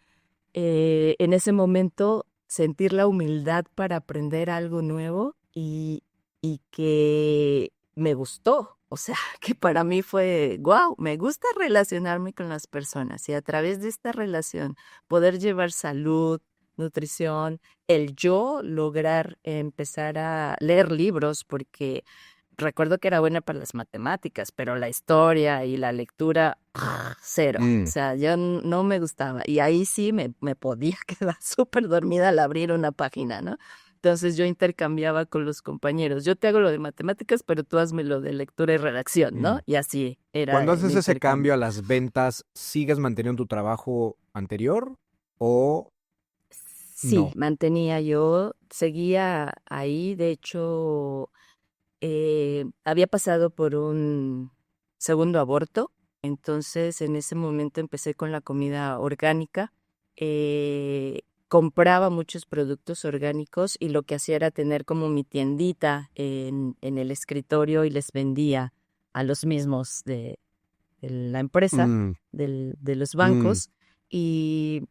en ese momento sentir la humildad para aprender algo nuevo y que me gustó. O sea, que para mí fue, wow, me gusta relacionarme con las personas y a través de esta relación poder llevar salud, nutrición, el yo lograr empezar a leer libros, porque recuerdo que era buena para las matemáticas, pero la historia y la lectura, cero. O Mm, sea, yo no me gustaba. Y ahí sí me podía quedar súper dormida al abrir una página, ¿no? Entonces yo intercambiaba con los compañeros. Yo te hago lo de matemáticas, pero tú hazme lo de lectura y redacción, ¿no? mm. Y así era Cuando el haces ese cambio intercambio. a las ventas, ¿sigues manteniendo tu trabajo anterior o Sí, no? mantenía yo, seguía ahí. De hecho, había pasado por un segundo aborto, entonces en ese momento empecé con la comida orgánica. Compraba muchos productos orgánicos y lo que hacía era tener como mi tiendita en el escritorio y les vendía a los mismos de la empresa, Mm, de los mm, bancos. Y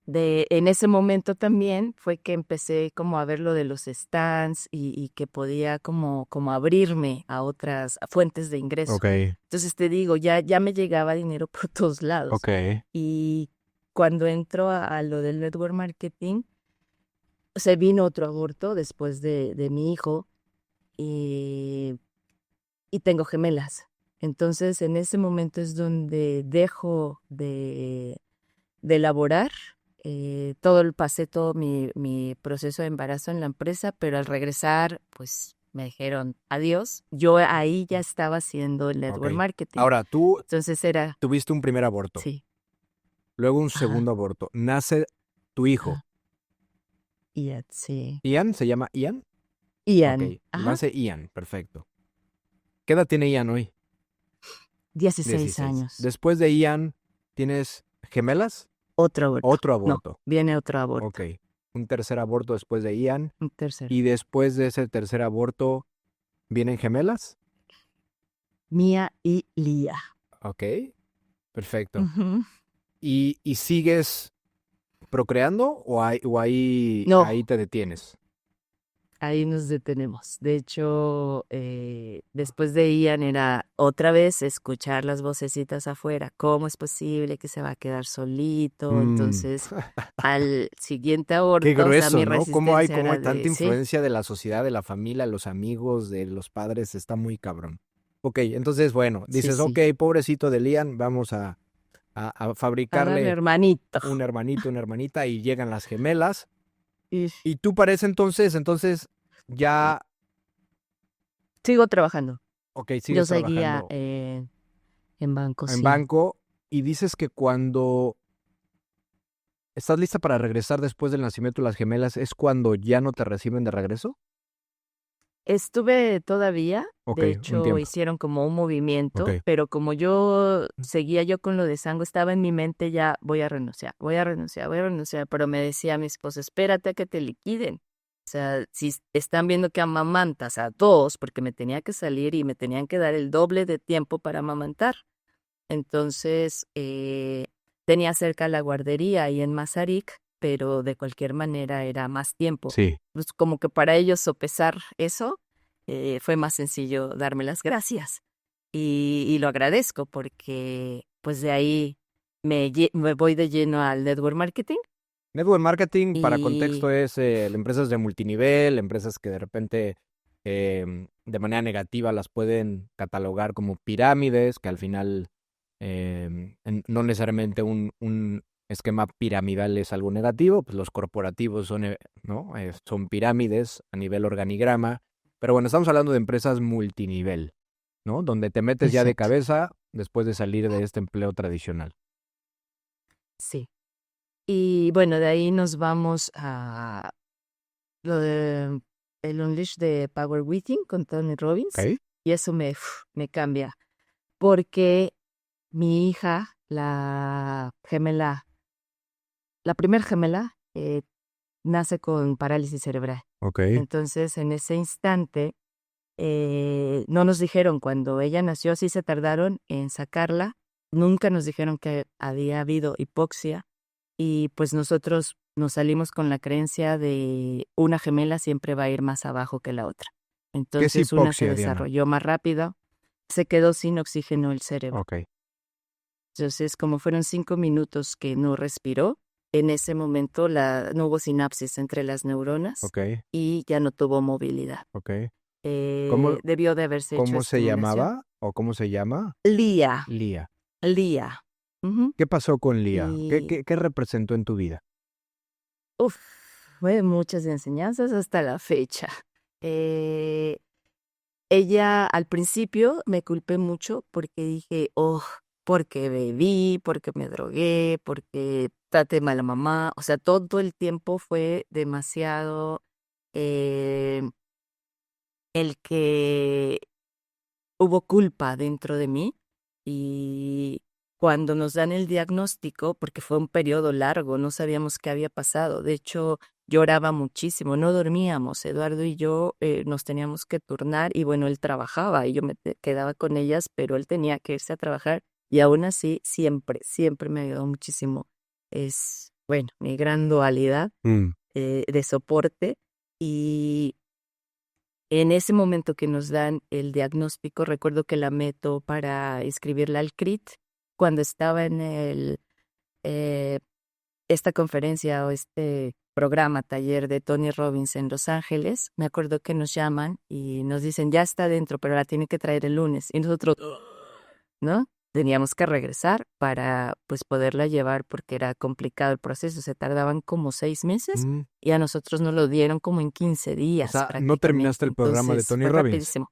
en ese momento también fue que empecé como a ver lo de los stands y que podía como abrirme a otras fuentes de ingreso. ok, Entonces te digo, ya me llegaba dinero por todos lados. ok. Y cuando entro a lo del network marketing, se vino otro aborto después de mi hijo y, y tengo gemelas. Entonces en ese momento es donde dejo de elaborar. Pasé todo mi proceso de embarazo en la empresa, pero al regresar, pues me dijeron adiós. Yo ahí ya estaba haciendo el Ok. network marketing. Ahora, tú Entonces era, tuviste un primer aborto, sí, luego un ajá, segundo aborto. Nace tu hijo. ajá, Ian, sí. ¿Ian? ¿Se llama Ian? Ok. Ian, ajá, Nace Ian, perfecto. ¿Qué edad tiene Ian hoy? 16 16. años. Después de Ian, ¿tienes gemelas? Otro aborto. Otro No, aborto. viene otro Ok. aborto. Un tercer aborto después de Ian. Un tercero. Y después de ese tercer aborto, ¿vienen gemelas? Mía y Lía. Ok. Perfecto. Ujú. ¿Y sigues procreando o No, ahí te detienes? ahí nos detenemos. De hecho, después de Ian era otra vez escuchar las vocecitas afuera. ¿Cómo es posible que se va a quedar solito? Mm. Entonces, al siguiente Qué aborto, o sea, grueso, mi ¿no? resistencia Cómo era hay tanta de, sí, influencia de la sociedad, de la familia, los amigos, de los padres? Está muy cabrón. Ok, entonces, bueno, sí, dices, ok, sí. pobrecito de Lian, vamos a Hágale, fabricarle hermanito. un hermanito, una hermanita, y llegan las gemelas. Y Y tú para ese entonces, ya, sigo trabajando. ok, Yo sigues seguía trabajando en banco, en sí. banco y dices que cuando estás lista para regresar después del nacimiento de las gemelas, ¿es cuando ya no te reciben de regreso? Estuve todavía, Ok, de un hecho tiempo. hicieron como un Ok. movimiento, pero como yo seguía yo con lo de Sango, estaba en mi mente ya, voy a renunciar, voy a renunciar, voy a renunciar, pero me decía mi esposo, espérate a que te liquiden. O sea, si están viendo que amamantas a dos, porque me tenía que salir y me tenían que dar el doble de tiempo para amamantar. Entonces, tenía cerca la guardería ahí en Mazarik, pero de cualquier manera era más tiempo. Sí. Pues como que para ellos sopesar eso, fue más sencillo darme las gracias. Y lo agradezco porque pues de ahí me voy de lleno al network marketing Network marketing, para contexto, y es empresas de multinivel, empresas que de repente de manera negativa las pueden catalogar como pirámides, que al final no necesariamente un esquema piramidal es algo negativo, pues los corporativos son, ¿no? Son pirámides a nivel organigrama, pero bueno, estamos hablando de empresas multinivel, ¿no? Donde te metes ya de exacto, cabeza después de salir de este empleo tradicional. sí. Y bueno, de ahí nos vamos a lo de el Unleash de Power Within con Tony Robbins ¿Ok? y eso me cambia porque mi hija, la gemela, la primer gemela, nace con parálisis cerebral. Ok. Entonces, en ese instante, no nos dijeron cuando ella nació, sí se tardaron en sacarla, nunca nos dijeron que había habido hipoxia y pues nosotros nos salimos con la creencia de una gemela siempre va a ir más abajo que la otra. ¿Qué es Entonces una se hipoxia, Diana? desarrolló más rápido, se quedó sin oxígeno el cerebro. Ok. Entonces, como fueron 5 minutos que no respiró, en ese momento no hubo sinapsis entre las neuronas Ok, y ya no tuvo movilidad. ok. ¿Cómo, Debió de haberse hecho cómo se estimulación. llamaba o cómo se llama? Lía, Lía. Lía. Ujú. ¿Qué pasó con Lía? ¿Qué, Y, qué, qué representó en tu vida? uf, fue muchas enseñanzas hasta la fecha. Eh, Ella al principio me culpé mucho porque dije, oh, porque bebí, porque me drogué, porque traté mal a mamá. O sea, todo el tiempo fue demasiado eh, el que hubo culpa dentro de mí. Y cuando nos dan el diagnóstico, porque fue un periodo largo, no sabíamos qué había pasado. De hecho, lloraba muchísimo, no dormíamos. Eduardo y yo nos teníamos que turnar y bueno, él trabajaba y yo quedaba con ellas, pero él tenía que irse a trabajar y aún así siempre, siempre me ayudó muchísimo. Es, bueno, mi gran dualidad Mm, de soporte y en ese momento que nos dan el diagnóstico, recuerdo que la meto para inscribirla al CRIT cuando estaba en eh, esta conferencia o este programa, taller de Tony Robbins en Los Ángeles. Me acuerdo que nos llaman y nos dicen, ya está dentro, pero la tiene que traer el lunes. Y nosotros, ¿no? Teníamos que regresar para pues poderla llevar porque era complicado el proceso. Se tardaban como 6 meses mm. y a nosotros nos lo dieron como en 15 O días sea, no terminaste prácticamente. el programa de Entonces Tony fue Robbins. rapidísimo.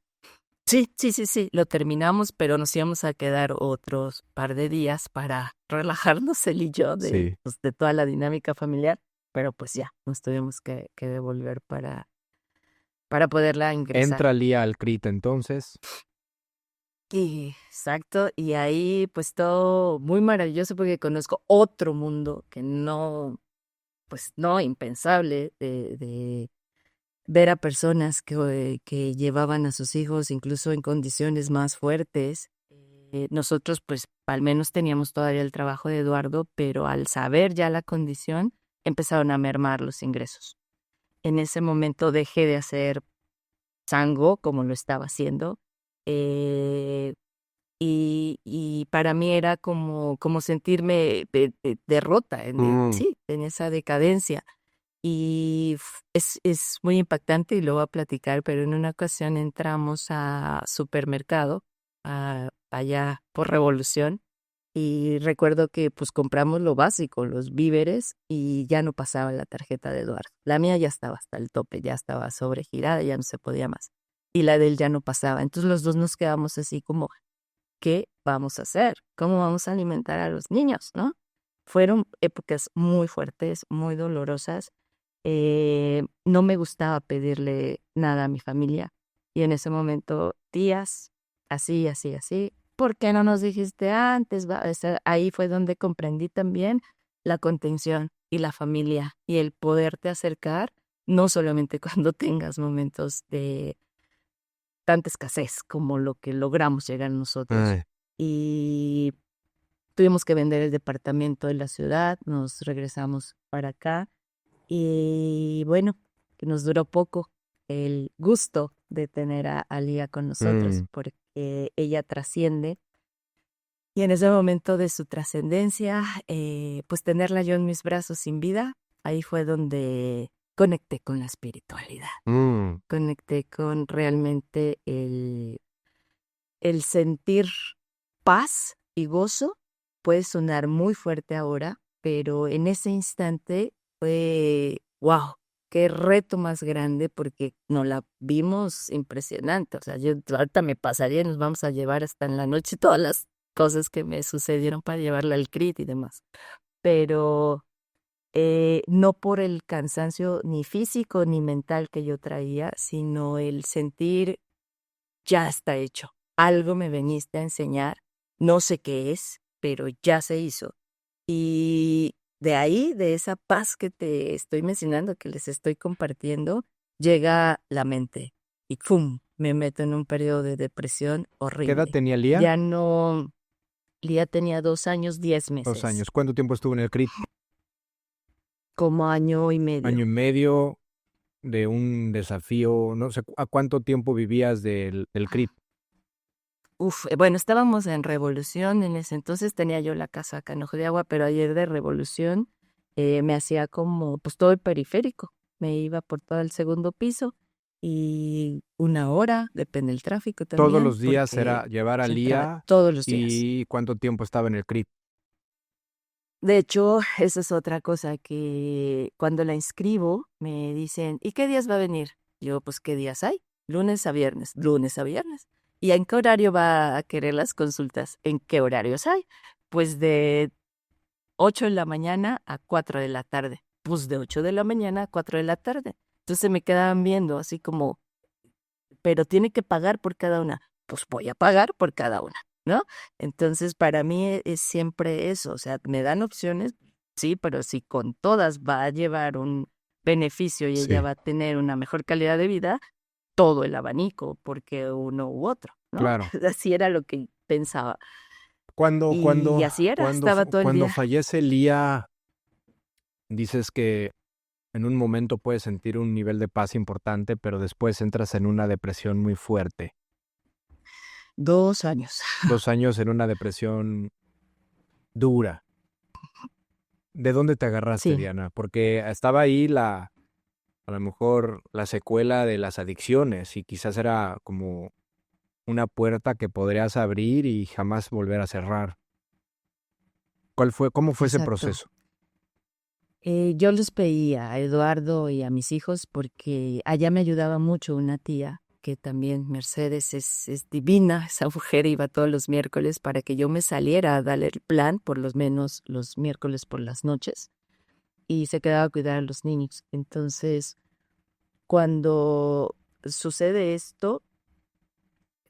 Sí, sí, sí, sí, lo terminamos, pero nos íbamos a quedar otros par de días para relajarnos él y yo Sí. pues, de toda la dinámica familiar, pero pues ya, nos tuvimos que devolver para poderla ingresar. Entra Lía al CRIT entonces. Y exacto, y ahí pues todo muy maravilloso porque conozco otro mundo que no, pues no, impensable de ver a personas que llevaban a sus hijos incluso en condiciones más fuertes. Nosotros pues al menos teníamos todavía el trabajo de Eduardo, pero al saber ya la condición empezaron a mermar los ingresos. En ese momento dejé de hacer Sango como lo estaba haciendo. eh, y para mí era como sentirme derrota, Mm, sí, en esa decadencia. Y es muy impactante y lo voy a platicar, pero en una ocasión entramos a supermercado, allá por Revolución, y recuerdo que pues compramos lo básico, los víveres, y ya no pasaba la tarjeta de Eduardo. La mía ya estaba hasta el tope, ya estaba sobregirada, ya no se podía más. Y la de él ya no pasaba. Entonces los dos nos quedamos así como, ¿qué vamos a hacer? ¿Cómo vamos a alimentar a los niños, no? Fueron épocas muy fuertes, muy dolorosas. No me gustaba pedirle nada a mi familia. Y en ese momento, tías, así, así, así, ¿por qué no nos dijiste antes? Ahí fue donde comprendí también la contención y la familia y el poderte acercar, no solamente cuando tengas momentos de tanta escasez como lo que logramos llegar nosotros. Ay, Y tuvimos que vender el departamento de la ciudad, nos regresamos para acá y bueno, que nos duró poco el gusto de tener a Lía con nosotros porque ella trasciende y en ese momento de su trascendencia, pues tenerla yo en mis brazos sin vida, ahí fue donde conecté con la espiritualidad, mm. conecté con realmente el sentir paz y gozo. Puede sonar muy fuerte ahora, pero en ese instante fue, wow, qué reto más grande porque nos la vimos impresionante. O sea, yo ahorita me pasaría y nos vamos a llevar hasta en la noche todas las cosas que me sucedieron para llevarla al CRIT y demás. Pero no por el cansancio ni físico ni mental que yo traía, sino el sentir ya está hecho. Algo me veniste a enseñar, no sé qué es, pero ya se hizo. Y de ahí, de esa paz que te estoy mencionando, que les estoy compartiendo, llega la mente y ¡pum! Me meto en un periodo de depresión ¿Qué edad horrible. tenía Lía? Ya no, Lía tenía 2 años, 10 2 meses, años. ¿Cuánto tiempo estuvo en el CRIT? como año y Año y medio. medio de un desafío. No sé, ¿a cuánto tiempo vivías del CRIT? Bueno, estábamos en Revolución, en ese entonces tenía yo la casa acá en Ojo de Agua, pero ayer de Revolución me hacía como pues todo el periférico, me iba por todo el segundo piso y 1 hora, depende del tráfico Todos también, los días porque era llevar a se Lía. todos los días. ¿Y cuánto tiempo estaba en el CRIT? De hecho, esa es otra cosa que cuando la inscribo me dicen, ¿y qué días va a venir? Yo, pues, ¿qué días hay? Lunes a viernes, lunes a viernes. ¿Y en qué horario va a querer las consultas? ¿En qué horarios hay? Pues de 8 de la mañana a 4 de la tarde. Pues de 8 de la mañana a 4 de la tarde. Entonces me quedaban viendo así como, pero tiene que pagar por cada una. Pues voy a pagar por cada una, ¿no? Entonces, para mí es siempre eso, o sea, me dan opciones, sí, pero si con todas va a llevar un beneficio y ella Sí, va a tener una mejor calidad de vida, todo el abanico, porque uno u otro, ¿no? claro. Así era lo que pensaba. Cuando, Y cuando, así era, cuando, estaba fu- todo el cuando día. fallece Lía, dices que en un momento puedes sentir un nivel de paz importante, pero después entras en una depresión muy fuerte. 2 años. 2 años en una depresión dura. ¿De dónde te agarraste, Sí, Diana? Porque estaba ahí a lo mejor la secuela de las adicciones y quizás era como una puerta que podrías abrir y jamás volver a cerrar. ¿Cómo fue ese exacto. proceso? Yo los veía a Eduardo y a mis hijos porque allá me ayudaba mucho una tía, que también Mercedes es divina, esa mujer iba todos los miércoles para que yo me saliera a darle el plan, por lo menos los miércoles por las noches, y se quedaba a cuidar a los niños. Entonces, cuando sucede esto,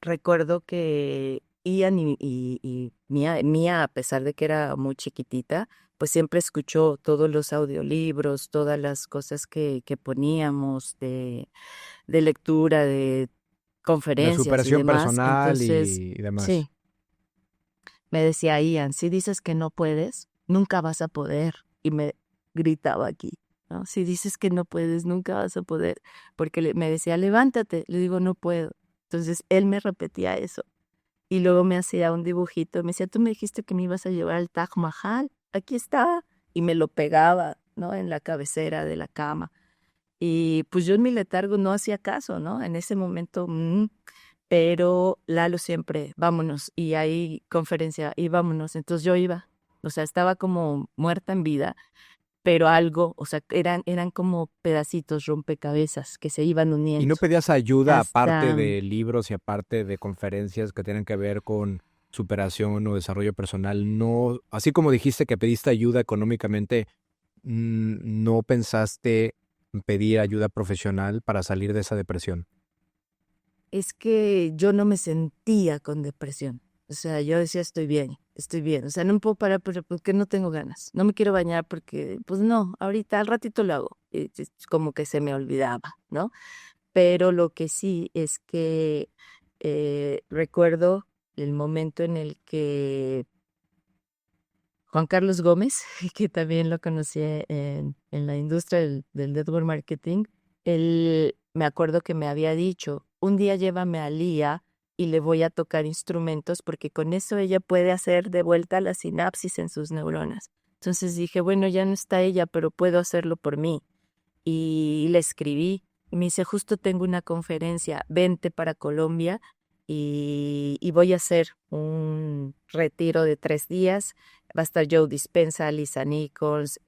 recuerdo que Ian y Mía, a pesar de que era muy chiquitita, pues siempre escuchó todos los audiolibros, todas las cosas que poníamos de lectura, de De conferencias y superación demás. personal Entonces, y demás. sí, me decía Ian, si dices que no puedes, nunca vas a poder. Y me gritaba aquí, ¿no? Si dices que no puedes, nunca vas a poder. Porque me decía, levántate. Le digo, no puedo. Entonces, él me repetía eso. Y luego me hacía un dibujito. Me decía, tú me dijiste que me ibas a llevar al Taj Mahal. Aquí está. Y me lo pegaba, ¿no? En la cabecera de la cama. Y pues yo en mi letargo no hacía caso, ¿no? En ese momento, pero Lalo siempre, vámonos. Y hay conferencia, y vámonos. Entonces yo iba. O sea, estaba como muerta en vida, pero algo, o sea, eran como pedacitos, rompecabezas que se iban ¿Y no uniendo. pedías ayuda aparte Hasta, de libros y aparte de conferencias que tienen que ver con superación o desarrollo personal? No, así como dijiste que pediste ayuda económicamente, ¿no pensaste en pedir ayuda profesional para salir de esa depresión? es que yo no me sentía con depresión. O sea, yo decía, estoy bien, estoy bien. O sea, no me puedo parar porque no tengo ganas. No me quiero bañar porque, pues no, ahorita al ratito lo hago. Y es como que se me olvidaba, ¿no? Pero lo que sí es que recuerdo el momento en el que Juan Carlos Gómez, que también lo conocí en la industria del network marketing, él me acuerdo que me había dicho, un día llévame a Lía y le voy a tocar instrumentos porque con eso ella puede hacer de vuelta la sinapsis en sus neuronas. Entonces dije, bueno, ya no está ella, pero puedo hacerlo por mí. Y le escribí y me dice, justo tengo una conferencia, vente para Colombia y voy a hacer un retiro de 3 días. Va a estar Joe Dispenza, Lisa Nichols,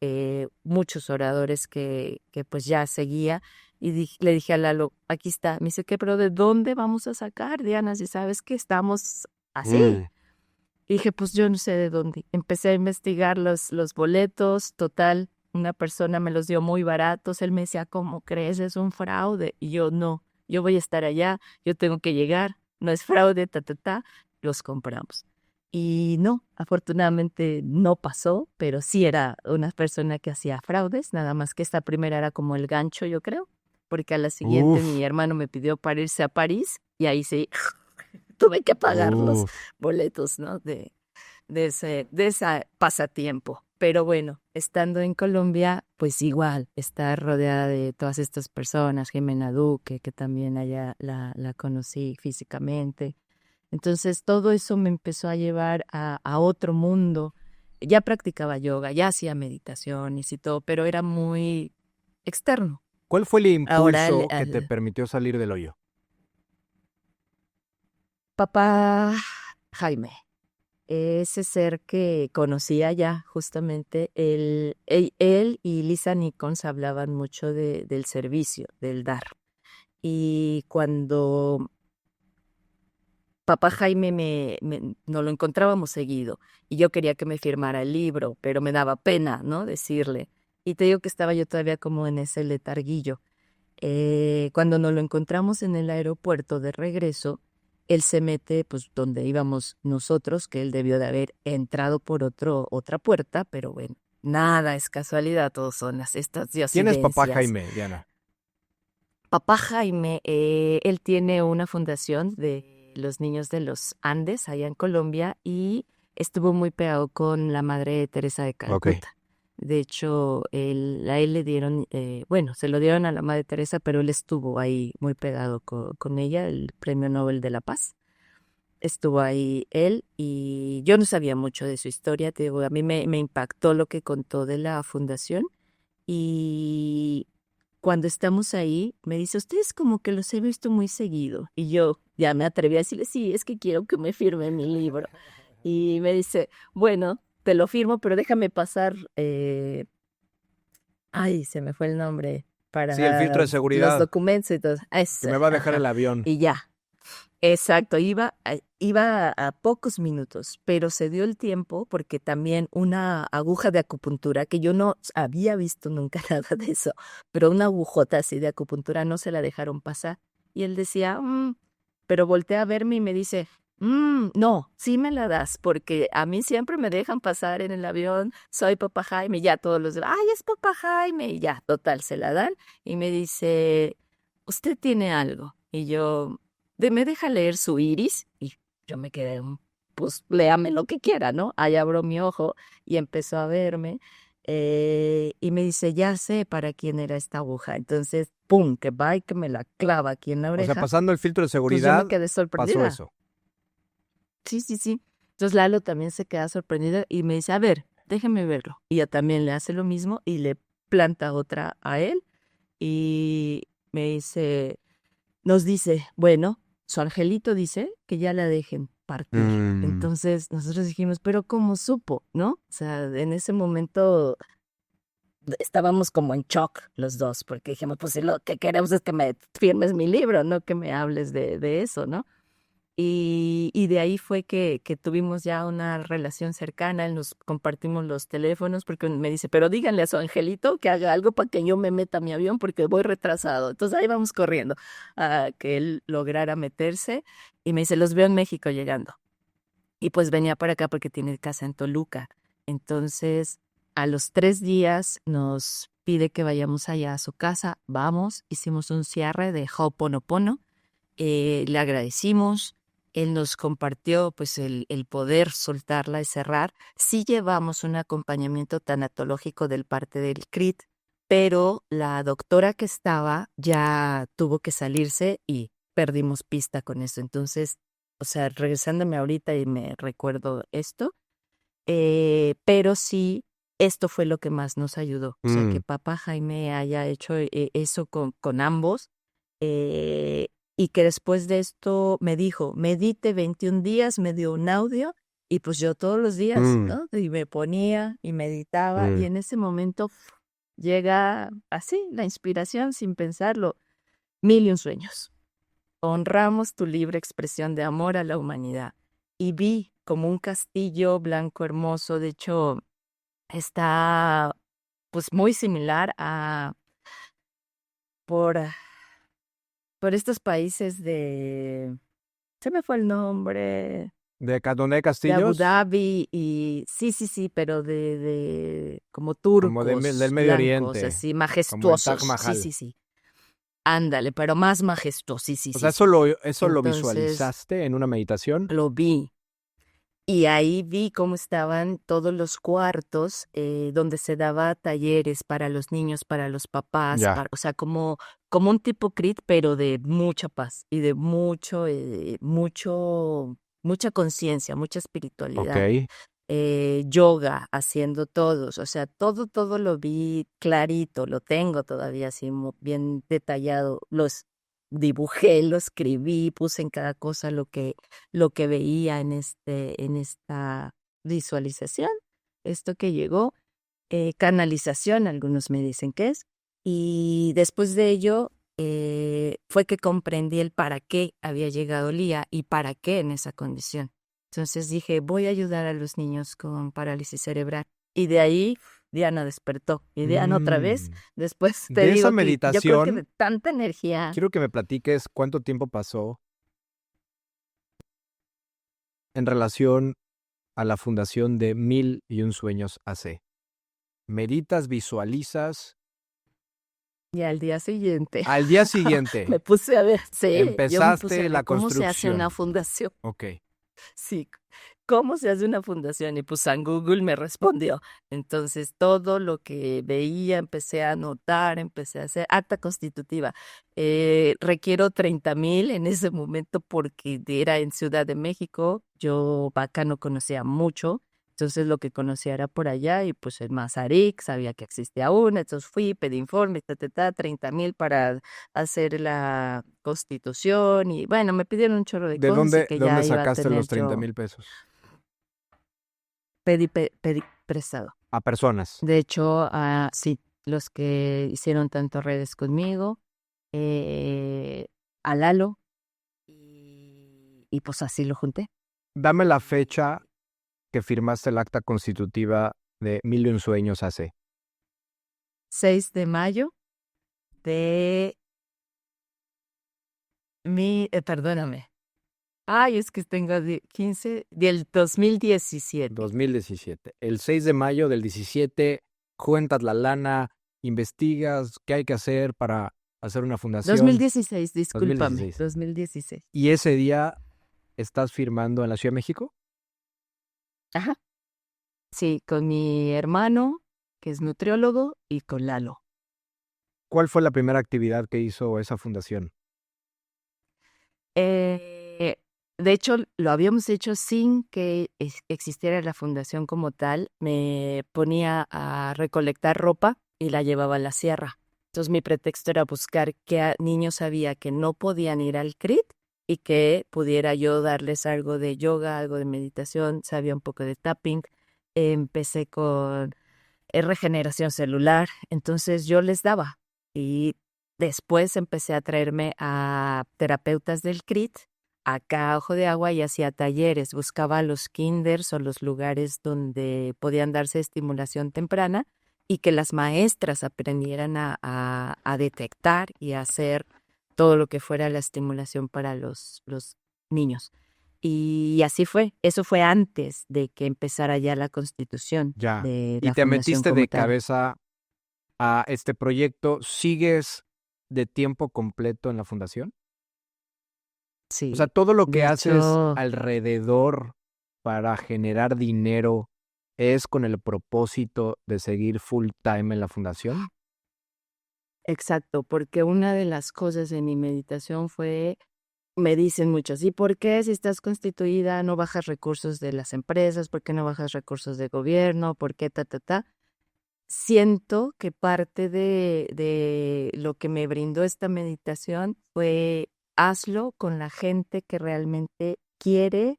muchos oradores que pues ya seguía. Y le dije a Lalo, aquí está. Me dice, ¿qué? ¿Pero de dónde vamos a sacar, Diana? Si sabes que estamos así. Y dije, pues yo no sé de dónde. Empecé a investigar los boletos, total, una persona me los dio muy baratos. Él me decía, ¿cómo crees? Es un fraude. Y yo, no, yo voy a estar allá, yo tengo que llegar, no es fraude, los compramos. Y no, afortunadamente no pasó, pero sí era una persona que hacía fraudes, nada más que esta primera era como el gancho, yo creo, porque a la siguiente mi hermano me pidió para irse a París y ahí sí tuve que pagar los boletos, ¿no? De ese pasatiempo. Pero bueno, estando en Colombia, pues igual, estar rodeada de todas estas personas, Jimena Duque, que también allá la conocí físicamente. Entonces todo eso me empezó a llevar a otro mundo. Ya practicaba yoga, ya hacía meditaciones y todo, pero era muy externo. ¿Cuál fue el Ahora impulso que te permitió salir del hoyo? papá Jaime, ese ser que conocía ya justamente, él y Lisa Nichols hablaban mucho del servicio, del dar. Y cuando papá Jaime nos lo encontrábamos seguido y yo quería que me firmara el libro, pero me daba pena, ¿no? Decirle. Y te digo que estaba yo todavía como en ese letarguillo. Cuando nos lo encontramos en el aeropuerto de regreso, él se mete, pues, donde íbamos nosotros, que él debió de haber entrado por otra puerta, pero bueno, nada es casualidad, todos son estas ¿Quién es papá diosidencias. Jaime, Diana? Papá Jaime, él tiene una fundación de los niños de los Andes, allá en Colombia, y estuvo muy pegado con la Madre Teresa de Calcuta. De hecho, a él le dieron, bueno, se lo dieron a la Madre Teresa, pero él estuvo ahí muy pegado con ella, el Premio Nobel de la Paz. Estuvo ahí él y yo no sabía mucho de su historia, te digo, a mí me impactó lo que contó de la fundación y cuando estamos ahí me dice, ustedes como que los he visto muy seguido y yo ya me atreví a decirle, sí, es que quiero que me firme mi libro y me dice, bueno, te lo firmo, pero déjame pasar, ay, se me fue el nombre, Sí, el filtro para de los seguridad, documentos y todo, que me va a dejar el ajá, avión. y ya. Exacto, iba a pocos minutos, pero se dio el tiempo porque también una aguja de acupuntura, que yo no había visto nunca nada de eso, pero una agujota así de acupuntura no se la dejaron pasar. Y él decía, pero voltea a verme y me dice, no, sí me la das, porque a mí siempre me dejan pasar en el avión, soy papá Jaime, y ya todos los demás, ay, es papá Jaime, y ya, total, se la dan, y me dice, usted tiene algo, y yo me deja leer su iris y yo me quedé, pues léame lo que quiera, ¿no? Ahí abro mi ojo y empezó a verme y me dice, ya sé para quién era esta aguja. Entonces, pum, que va y que me la clava aquí en la O sea, oreja. pasando el filtro de Pues yo me seguridad, quedé pasó sorprendida. eso. Sí, sí, sí. Entonces Lalo también se queda sorprendida y me dice, a ver, déjeme verlo. Y ella también le hace lo mismo y le planta otra a él y me dice, nos dice, bueno, su angelito dice que ya la dejen partir. Entonces nosotros dijimos, pero ¿cómo supo? ¿No? O sea, en ese momento estábamos como en shock los dos, porque dijimos, pues si lo que queremos es que me firmes mi libro, no que me hables de eso, ¿no? Y de ahí fue que tuvimos ya una relación cercana, nos compartimos los teléfonos porque me dice, pero díganle a su angelito que haga algo para que yo me meta a mi avión porque voy retrasado. Entonces ahí vamos corriendo a que él lograra meterse y me dice, los veo en México llegando. Y pues venía para acá porque tiene casa en Toluca. Entonces a los 3 días nos pide que vayamos allá a su casa, vamos, hicimos un cierre de Ho'oponopono, le agradecimos. Él nos compartió pues el poder soltarla y cerrar. Sí llevamos un acompañamiento tanatológico del parte del CRIT, pero la doctora que estaba ya tuvo que salirse y perdimos pista con eso. Entonces, o sea, regresándome ahorita y me recuerdo esto, pero sí, esto fue lo que más nos ayudó. O sea, que papá Jaime haya hecho eso con ambos. Y que después de esto me dijo, medite 21 días, me dio un audio y pues yo todos los días, ¿no? Y me ponía y meditaba y en ese momento llega así la inspiración sin pensarlo. 1001 sueños. Honramos tu libre expresión de amor a la humanidad. Y vi como un castillo blanco hermoso, de hecho está pues muy similar a por estos países se me fue el nombre, ¿De Donde hay de Abu castillos? Dhabi y sí, pero de como Como turcos, del Medio blancos, Oriente, así como el Taj majestuosos, Mahal. sí. Ándale, pero más majestuosos, O sea, sí. eso lo Entonces visualizaste en una meditación. lo vi. Y ahí vi cómo estaban todos los cuartos donde se daba talleres para los niños, para los papás, Ya, o sea, como un tipo CRIT, pero de mucha paz y de mucha conciencia, mucha espiritualidad. ok. Yoga haciendo todos, o sea, todo lo vi clarito, lo tengo todavía así bien detallado, los dibujé, lo escribí, puse en cada cosa lo que veía en esta visualización, esto que llegó, canalización, algunos me dicen que es, y después de ello fue que comprendí el para qué había llegado Lía y para qué en esa condición. Entonces dije, voy a ayudar a los niños con parálisis cerebral. Y de ahí Diana despertó. Y Diana otra vez, Mm. después te De esa digo que yo creo que de meditación, tanta energía. quiero que me platiques cuánto tiempo pasó en relación a la fundación de 1001 Sueños AC. Meditas, visualizas. Y al día siguiente Al día me siguiente puse a ver, sí, yo me puse a empezaste ver la cómo se hace una construcción. fundación. Ok. Sí, ¿cómo se hace una fundación? Y pues San Google me respondió. Entonces, todo lo que veía, empecé a anotar, empecé a hacer acta constitutiva. Requiero 30,000 en ese momento porque era en Ciudad de México. Yo acá no conocía mucho. Entonces, lo que conocía era por allá y pues en Mazarik sabía que existía una. Entonces fui, pedí informe, 30,000 para hacer la constitución y bueno, me pidieron un chorro de ¿De cosas y dónde, que de dónde ya iba a sacaste tener los yo, 30,000 pesos? pedí prestado. A personas. De hecho, sí, los que hicieron tanto redes conmigo, eh, a Lalo, y pues así lo junté. Dame la fecha que firmaste el acta constitutiva de 1001 Sueños AC. 6 de mayo de perdóname. Ay, es que tengo 15 del 2017. 2017. El 6 de mayo del 17, cuentas la lana, investigas qué hay que hacer para hacer una fundación. 2016, discúlpame, 2016. 2016. Y ese día estás firmando en la Ciudad de México. Ajá. Sí, con mi hermano, que es nutriólogo, y con Lalo. ¿Cuál fue la primera actividad que hizo esa fundación? Eh, de hecho, lo habíamos hecho sin que existiera la fundación como tal. Me ponía a recolectar ropa y la llevaba a la sierra. Entonces mi pretexto era buscar qué niños había que no podían ir al CRIT y que pudiera yo darles algo de yoga, algo de meditación, sabía un poco de tapping. Empecé con regeneración celular, entonces yo les daba y después empecé a traerme a terapeutas del CRIT acá a Ojo de Agua y hacía talleres, buscaba los kinders o los lugares donde podían darse estimulación temprana y que las maestras aprendieran a detectar y a hacer todo lo que fuera la estimulación para los niños. Y así fue, eso fue antes de que empezara ya la constitución Ya. de Y la te fundación metiste como de tal. cabeza a este proyecto. ¿Sigues de tiempo completo en la fundación? O sea, Sí, todo lo que de haces hecho, alrededor para generar dinero es con el propósito de seguir full time en la fundación. exacto, porque una de las cosas en mi meditación fue, me dicen muchos, ¿y por qué si estás constituida no bajas recursos de las empresas? ¿Por qué no bajas recursos de gobierno? ¿Por qué ta, ta, ta? Siento que parte de lo que me brindó esta meditación fue hazlo con la gente que realmente quiere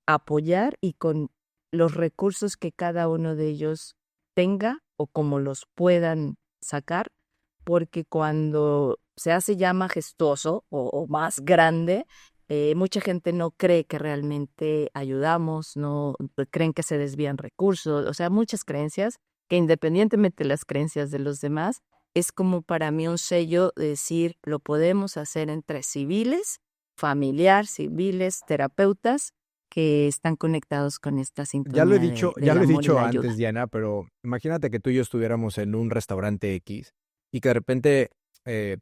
apoyar y con los recursos que cada uno de ellos tenga o como los puedan sacar, porque cuando se hace ya majestuoso o más grande, mucha gente no cree que realmente ayudamos, no creen que se desvían recursos, o sea, muchas creencias que independientemente de las creencias de los demás, es como para mí un sello de decir, lo podemos hacer entre civiles, familiar, civiles, terapeutas que están conectados con esta sintonía Ya del lo he amor y dicho la ayuda. antes, Diana, pero imagínate que tú y yo estuviéramos en un restaurante X y que de repente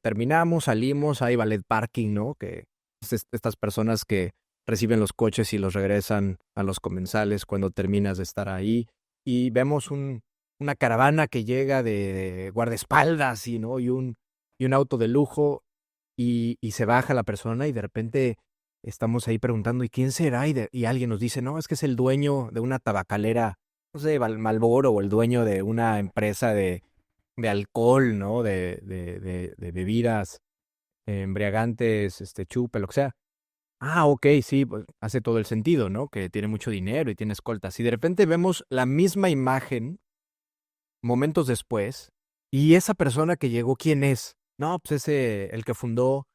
terminamos, salimos, hay valet parking, ¿no? Que es estas personas que reciben los coches y los regresan a los comensales cuando terminas de estar ahí y vemos una caravana que llega de guardaespaldas y un auto de lujo y se baja la persona y de repente estamos ahí preguntando, ¿y quién será? Y alguien nos dice, no, es que es el dueño de una tabacalera, no sé, Malboro, o el dueño de una empresa de alcohol, ¿no? De bebidas embriagantes, chupe, lo que sea. Ah, ok, sí, pues hace todo el sentido, ¿no? Que tiene mucho dinero y tiene escoltas. Y de repente vemos la misma imagen momentos después, y esa persona que llegó, ¿quién es? No, pues el que fundó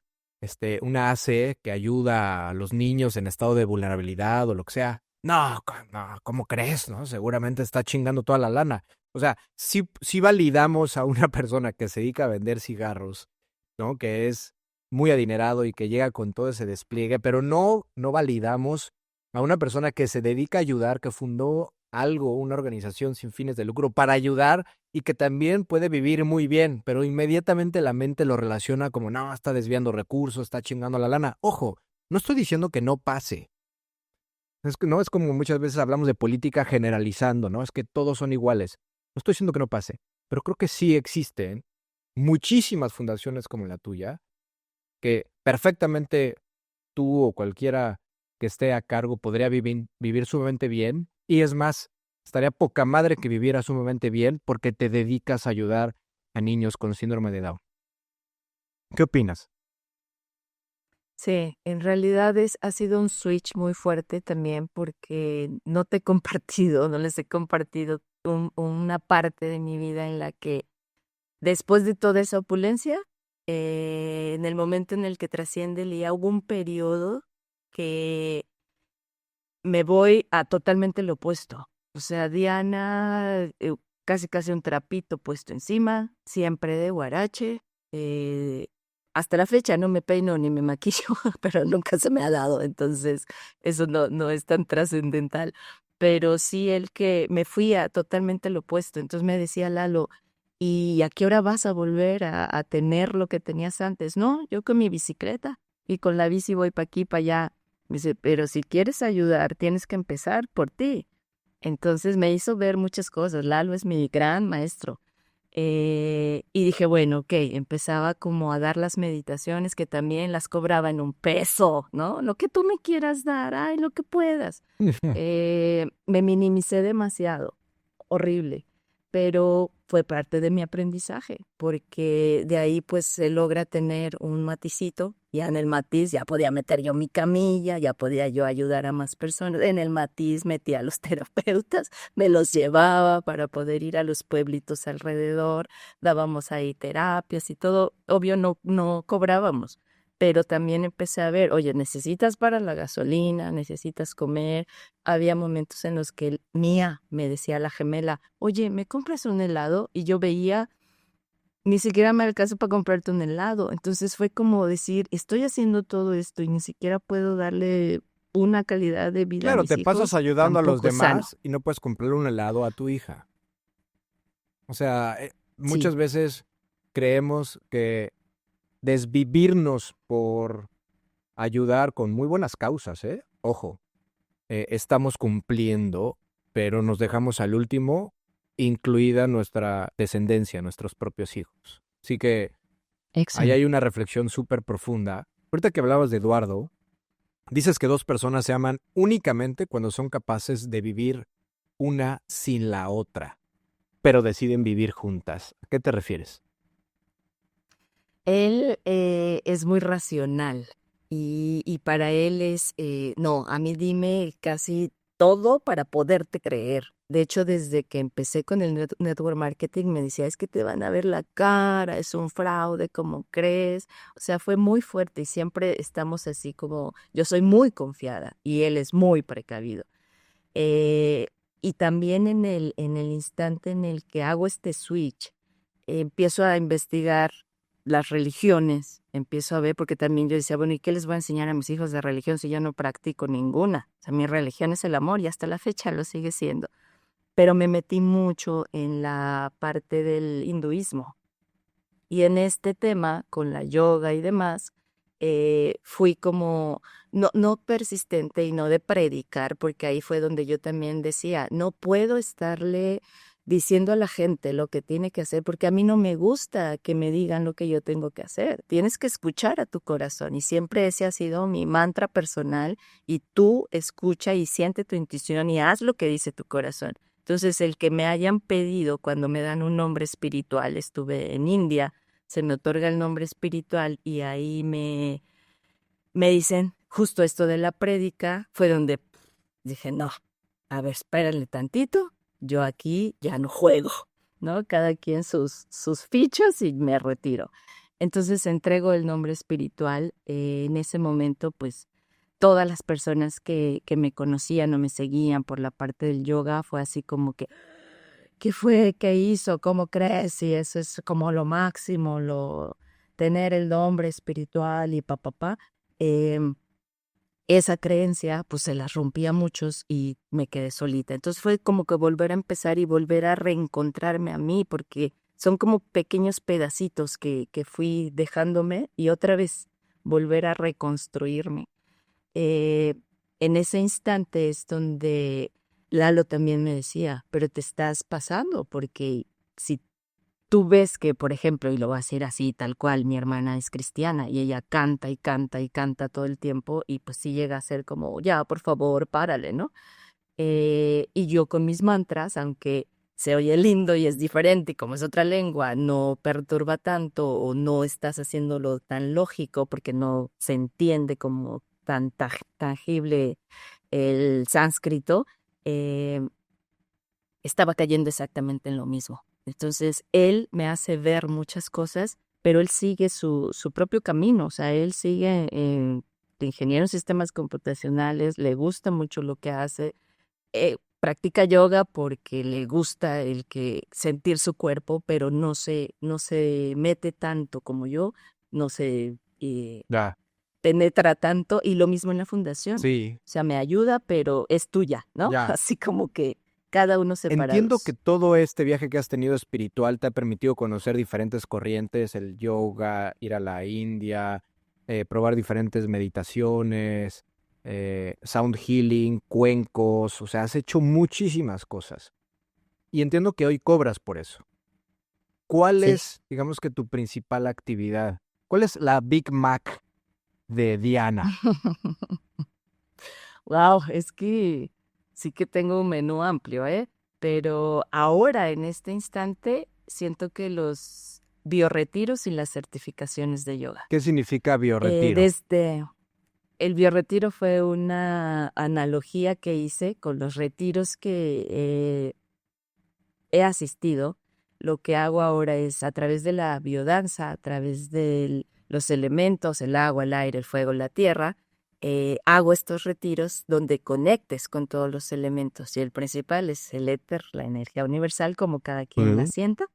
una AC que ayuda a los niños en estado de vulnerabilidad o lo que sea. No, no, ¿cómo crees? ¿No? Seguramente está chingando toda la lana. O sea, sí validamos a una persona que se dedica a vender cigarros, ¿no? Que es muy adinerado y que llega con todo ese despliegue, pero no validamos a una persona que se dedica a ayudar, que fundó algo, una organización sin fines de lucro para ayudar y que también puede vivir muy bien, pero inmediatamente la mente lo relaciona como, no, está desviando recursos, está chingando la lana. Ojo, no estoy diciendo que no pase. No es como muchas veces hablamos de política generalizando, ¿no? Es que todos son iguales. No estoy diciendo que no pase, pero creo que sí existen muchísimas fundaciones como la tuya que perfectamente tú o cualquiera que esté a cargo podría vivir sumamente bien. Y es más, estaría poca madre que viviera sumamente bien porque te dedicas a ayudar a niños con síndrome de Down. ¿Qué opinas? Sí, en realidad ha sido un switch muy fuerte también porque no te he compartido, no les he compartido una parte de mi vida en la que después de toda esa opulencia, en el momento en el que trasciende el día, hubo un periodo que me voy a totalmente lo opuesto. O sea, Diana, casi casi un trapito puesto encima, siempre de guarache. eh, Hasta la fecha no me peino ni me maquillo, pero nunca se me ha dado, entonces eso no es tan trascendental. Pero sí el que me fui a totalmente lo opuesto. Entonces me decía Lalo, ¿y a qué hora vas a volver a tener lo que tenías antes? No, yo con mi bicicleta y con la bici voy para aquí, para allá. Me dice, pero si quieres ayudar, tienes que empezar por ti. Entonces me hizo ver muchas cosas. Lalo es mi gran maestro. Y dije, bueno, ok, empezaba como a dar las meditaciones que también las cobraba en un peso, ¿no? Lo que tú me quieras dar, ay, lo que puedas. Me minimicé demasiado, horrible, pero fue parte de mi aprendizaje, porque de ahí pues se logra tener un maticito, ya en el matiz ya podía meter yo mi camilla, ya podía yo ayudar a más personas, en el matiz metía a los terapeutas, me los llevaba para poder ir a los pueblitos alrededor, dábamos ahí terapias y todo, obvio no cobrábamos, pero también empecé a ver, oye, necesitas para la gasolina, necesitas comer. Había momentos en los que Mía me decía la gemela, oye, ¿me compras un helado? Y yo veía, ni siquiera me alcanza para comprarte un helado. Entonces fue como decir, estoy haciendo todo esto y ni siquiera puedo darle una calidad de vida a Claro, mis te pasas hijos, ayudando a los tampoco es sano. demás y no puedes comprarle un helado a tu hija. O sea, muchas Sí, veces creemos que desvivirnos por ayudar con muy buenas causas, ¿eh? Ojo, estamos cumpliendo, pero nos dejamos al último, incluida nuestra descendencia, nuestros propios hijos. Así que ahí hay exacto. una reflexión súper profunda. Ahorita que hablabas de Eduardo, dices que dos personas se aman únicamente cuando son capaces de vivir una sin la otra, pero deciden vivir juntas. ¿A qué te refieres? Él es muy racional y para él es, no, a mí dime casi todo para poderte creer. De hecho, desde que empecé con el network marketing me decía, es que te van a ver la cara, es un fraude, ¿cómo crees? O sea, fue muy fuerte y siempre estamos así como, yo soy muy confiada y él es muy precavido. Eh, y también en el instante en el que hago este switch, empiezo a investigar las religiones, empiezo a ver, porque también yo decía, bueno, ¿y qué les voy a enseñar a mis hijos de religión si yo no practico ninguna? O sea, mi religión es el amor y hasta la fecha lo sigue siendo. Pero me metí mucho en la parte del hinduismo. Y en este tema, con la yoga y demás, fui como, no persistente y no de predicar, porque ahí fue donde yo también decía, no puedo estarle diciendo a la gente lo que tiene que hacer, porque a mí no me gusta que me digan lo que yo tengo que hacer. Tienes que escuchar a tu corazón y siempre ese ha sido mi mantra personal y tú escucha y siente tu intuición y haz lo que dice tu corazón. Entonces, el que me hayan pedido cuando me dan un nombre espiritual, estuve en India, se me otorga el nombre espiritual y ahí me dicen justo esto de la prédica, fue donde dije, no, a ver, espérenle tantito, yo aquí ya no juego, ¿no? Cada quien sus fichos y me retiro. Entonces entrego el nombre espiritual. En ese momento, pues todas las personas que me conocían o me seguían por la parte del yoga fue así como que, ¿qué fue? ¿Qué hizo? ¿Cómo crees? Y eso es como lo máximo, tener el nombre espiritual y papá. Esa creencia, pues se la rompí a muchos y me quedé solita. Entonces fue como que volver a empezar y volver a reencontrarme a mí, porque son como pequeños pedacitos que fui dejándome y otra vez volver a reconstruirme. Eh, en ese instante es donde Lalo también me decía, pero te estás pasando, porque si tú ves que, por ejemplo, y lo va a hacer así, tal cual, mi hermana es cristiana y ella canta y canta y canta todo el tiempo y pues sí llega a ser como, ya, por favor, párale, ¿no? Y yo con mis mantras, aunque se oye lindo y es diferente y como es otra lengua, no perturba tanto o no estás haciéndolo tan lógico porque no se entiende como tan tangible el sánscrito, eh, estaba cayendo exactamente en lo mismo. Entonces, él me hace ver muchas cosas, pero él sigue su propio camino, o sea, él sigue de ingeniero en sistemas computacionales, le gusta mucho lo que hace, practica yoga porque le gusta el que sentir su cuerpo, pero no se mete tanto como yo, no se Ya, penetra tanto, y lo mismo en la fundación. sí. O sea, me ayuda, pero es tuya, ¿no? Ya. Así como que cada uno Entiendo que separados. todo este viaje que has tenido espiritual te ha permitido conocer diferentes corrientes, el yoga, ir a la India, probar diferentes meditaciones, sound healing, cuencos, o sea, has hecho muchísimas cosas. Y entiendo que hoy cobras por eso. ¿Cuál Sí. es, digamos que tu principal actividad? ¿Cuál es la Big Mac de Diana? Wow, es que sí que tengo un menú amplio, ¿eh? Pero ahora, en este instante, siento que los biorretiros y las certificaciones de yoga. ¿Qué significa bioretiro? Desde el biorretiro fue una analogía que hice con los retiros que he asistido. Lo que hago ahora es a través de la biodanza, a través del los elementos, el agua, el aire, el fuego, la tierra, hago estos retiros donde conectes con todos los elementos. Y el principal es el éter, la energía universal, como cada quien la Ujú. sienta.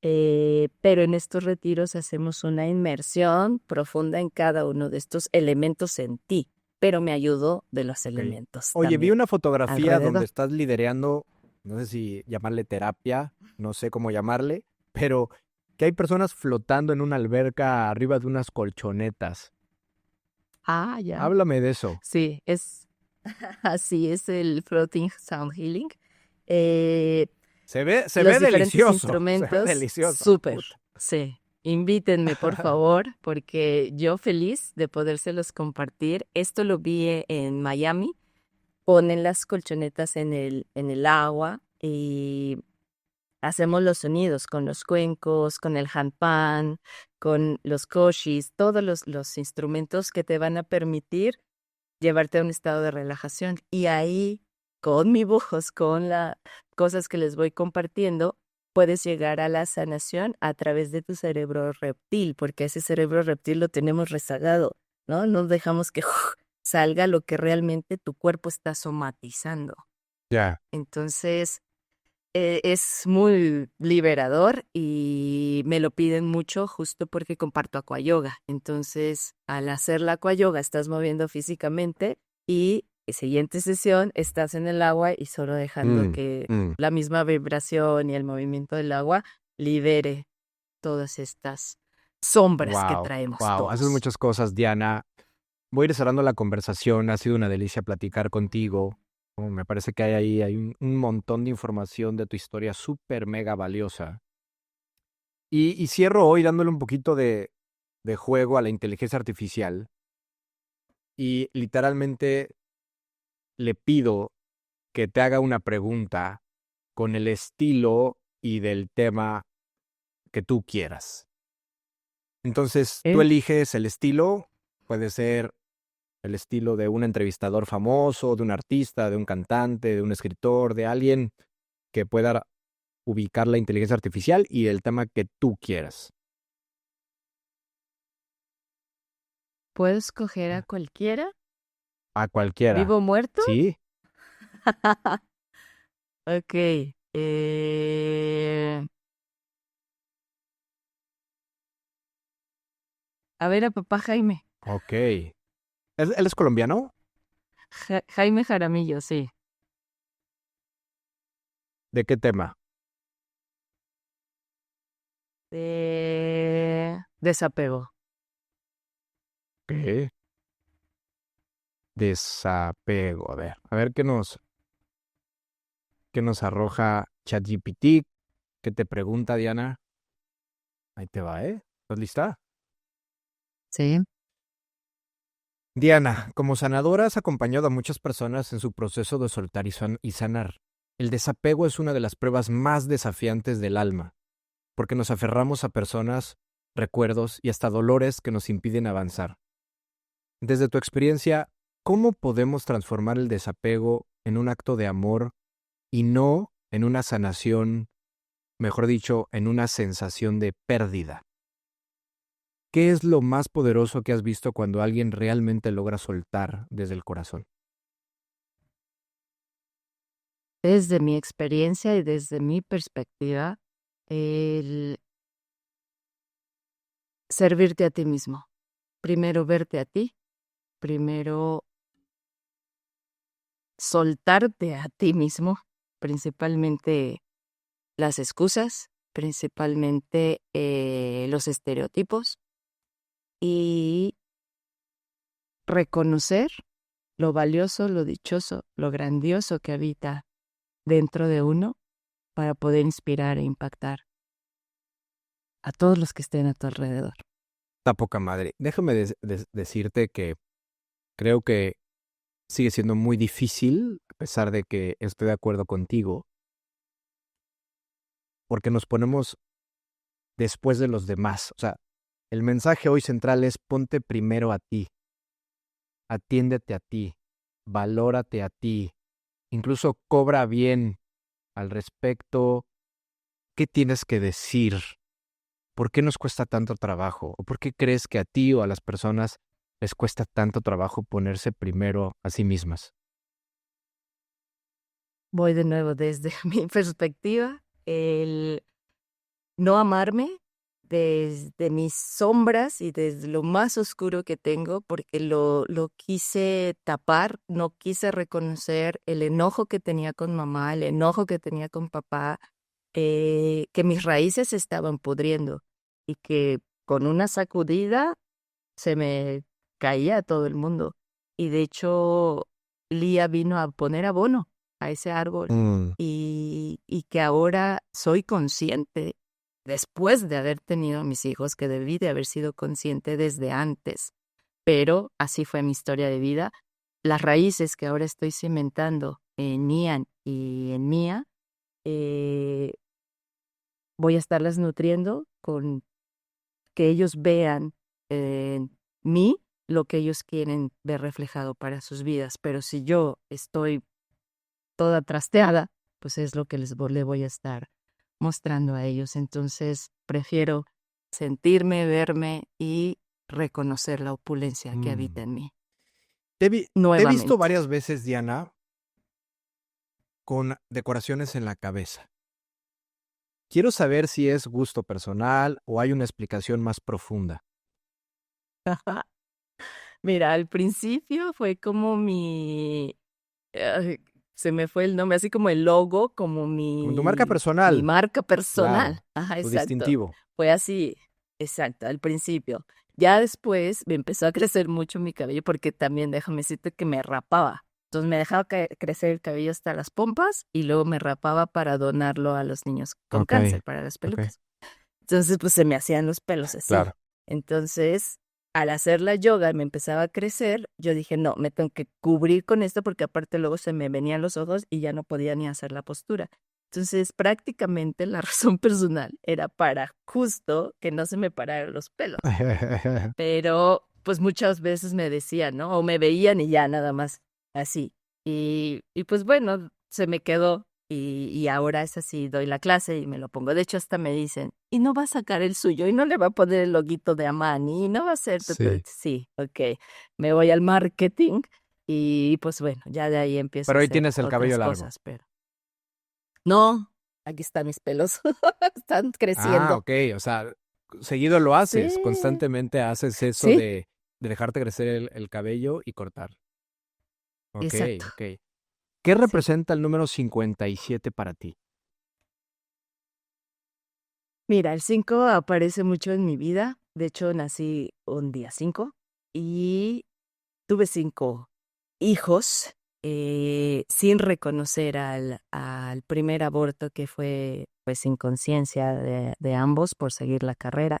Pero en estos retiros hacemos una inmersión profunda en cada uno de estos elementos en ti, pero me ayudo de los Ok. elementos Oye, vi también una fotografía donde alrededor. estás lidereando, no sé si llamarle terapia, no sé cómo llamarle, pero que hay personas flotando en una alberca arriba de unas colchonetas. Ah, ya. Háblame de eso. Sí, así es el Floating Sound Healing. Eh, Se los ve diferentes delicioso, se ve instrumentos, delicioso. súper, Puta. sí. Invítenme, por favor, porque yo feliz de podérselos compartir. Esto lo vi en Miami. Ponen las colchonetas en el agua y hacemos los sonidos con los cuencos, con el handpan, con los koshis, todos los instrumentos que te van a permitir llevarte a un estado de relajación. Y ahí, con mi voz, con las cosas que les voy compartiendo, puedes llegar a la sanación a través de tu cerebro reptil, porque ese cerebro reptil lo tenemos rezagado, ¿no? No dejamos que salga lo que realmente tu cuerpo está somatizando. Ya. Entonces, es muy liberador y me lo piden mucho justo porque comparto aquayoga. Entonces, al hacer la aquayoga estás moviendo físicamente y siguiente sesión estás en el agua y solo dejando Mm, que mm. la misma vibración y el movimiento del agua libere todas estas sombras que Wow, traemos wow. Haces todos. muchas cosas, Diana. Voy a ir cerrando la conversación. Ha sido una delicia platicar contigo. Me parece que hay un montón de información de tu historia súper mega valiosa. Y cierro hoy dándole un poquito de juego a la inteligencia artificial. Y literalmente le pido que te haga una pregunta con el estilo y del tema que tú quieras. Entonces, tú ¿Eh? eliges el estilo. Puede ser el estilo de un entrevistador famoso, de un artista, de un cantante, de un escritor, de alguien que pueda ubicar la inteligencia artificial y el tema que tú quieras. ¿Puedo escoger a cualquiera? A cualquiera. ¿Vivo o muerto? ¿Sí? Ok. A ver a papá Jaime. Ok. ¿Él es colombiano? Jaime Jaramillo, sí. ¿De qué tema? Desapego. ¿Qué? Desapego. A ver qué nos arroja ChatGPT. ¿Qué te pregunta, Diana? Ahí te va, ¿eh? ¿Estás lista? Sí. Diana, como sanadora has acompañado a muchas personas en su proceso de soltar y sanar. El desapego es una de las pruebas más desafiantes del alma, porque nos aferramos a personas, recuerdos y hasta dolores que nos impiden avanzar. Desde tu experiencia, ¿cómo podemos transformar el desapego en un acto de amor y no en una sanación, mejor dicho, en una sensación de pérdida? ¿Qué es lo más poderoso que has visto cuando alguien realmente logra soltar desde el corazón? Desde mi experiencia y desde mi perspectiva, el servirte a ti mismo. Primero verte a ti, primero soltarte a ti mismo, principalmente las excusas, principalmente los estereotipos y reconocer lo valioso, lo dichoso, lo grandioso que habita dentro de uno para poder inspirar e impactar a todos los que estén a tu alrededor. Está poca madre. Déjame decirte que creo que sigue siendo muy difícil, a pesar de que estoy de acuerdo contigo, porque nos ponemos después de los demás. O sea, el mensaje hoy central es ponte primero a ti, atiéndete a ti, valórate a ti, incluso cobra bien al respecto, qué tienes que decir, ¿por qué nos cuesta tanto trabajo? ¿O por qué crees que a ti o a las personas les cuesta tanto trabajo ponerse primero a sí mismas? Voy de nuevo desde mi perspectiva, el no amarme desde mis sombras y desde lo más oscuro que tengo, porque lo quise tapar, no quise reconocer el enojo que tenía con mamá, el enojo que tenía con papá, que mis raíces se estaban pudriendo y que con una sacudida se me caía todo el mundo. Y de hecho, Lía vino a poner abono a ese árbol Mm, y que ahora soy consciente, después de haber tenido a mis hijos, que debí de haber sido consciente desde antes. Pero así fue mi historia de vida. Las raíces que ahora estoy cimentando en Ian y en Mía, eh, voy a estarlas nutriendo con que ellos vean en mí lo que ellos quieren ver reflejado para sus vidas. Pero si yo estoy toda trasteada, pues es lo que le voy a estar mostrando a ellos. Entonces prefiero sentirme, verme y reconocer la opulencia que mm. habita en mí. Te he visto Nuevamente. varias veces, Diana, con decoraciones en la cabeza. Quiero saber si es gusto personal o hay una explicación más profunda. Mira, al principio fue como ay, se me fue el nombre, así como el logo, como Como tu marca mi personal, marca personal. claro, Ajá, tu exacto. distintivo. Fue así, exacto, al principio. Ya después me empezó a crecer mucho mi cabello porque también, déjame decirte que me rapaba. Entonces me dejaba crecer el cabello hasta las pompas y luego me rapaba para donarlo a los niños con Ok, cáncer, para las ok, pelucas. Entonces, pues se me hacían los pelos así. claro. Entonces, al hacer la yoga me empezaba a crecer, yo dije, no, me tengo que cubrir con esto porque aparte luego se me venían los ojos y ya no podía ni hacer la postura. Entonces, prácticamente la razón personal era para justo que no se me pararan los pelos. Pero, pues muchas veces me decían, ¿no? O me veían y ya nada más así. Y pues bueno, se me quedó y ahora es así, doy la clase y me lo pongo. De hecho, hasta me dicen, y no va a sacar el suyo, y no le va a poner el loguito de Amani, y no va a ser... Sí. Sí, ok. Me voy al marketing y pues bueno, ya de ahí empiezo a Pero hoy hacer tienes el cabello otras largo. cosas, pero no, aquí están mis pelos, están Ah, creciendo. ok. O sea, seguido lo haces, Sí, constantemente haces eso sí, de dejarte crecer el cabello y cortar. Ok, exacto, ok. ¿Qué sí. representa el número 57 para ti? Mira, el 5 aparece mucho en mi vida. De hecho, nací un día 5 y tuve 5 hijos, sin reconocer al primer aborto que fue, pues, sin conciencia de ambos por seguir la carrera.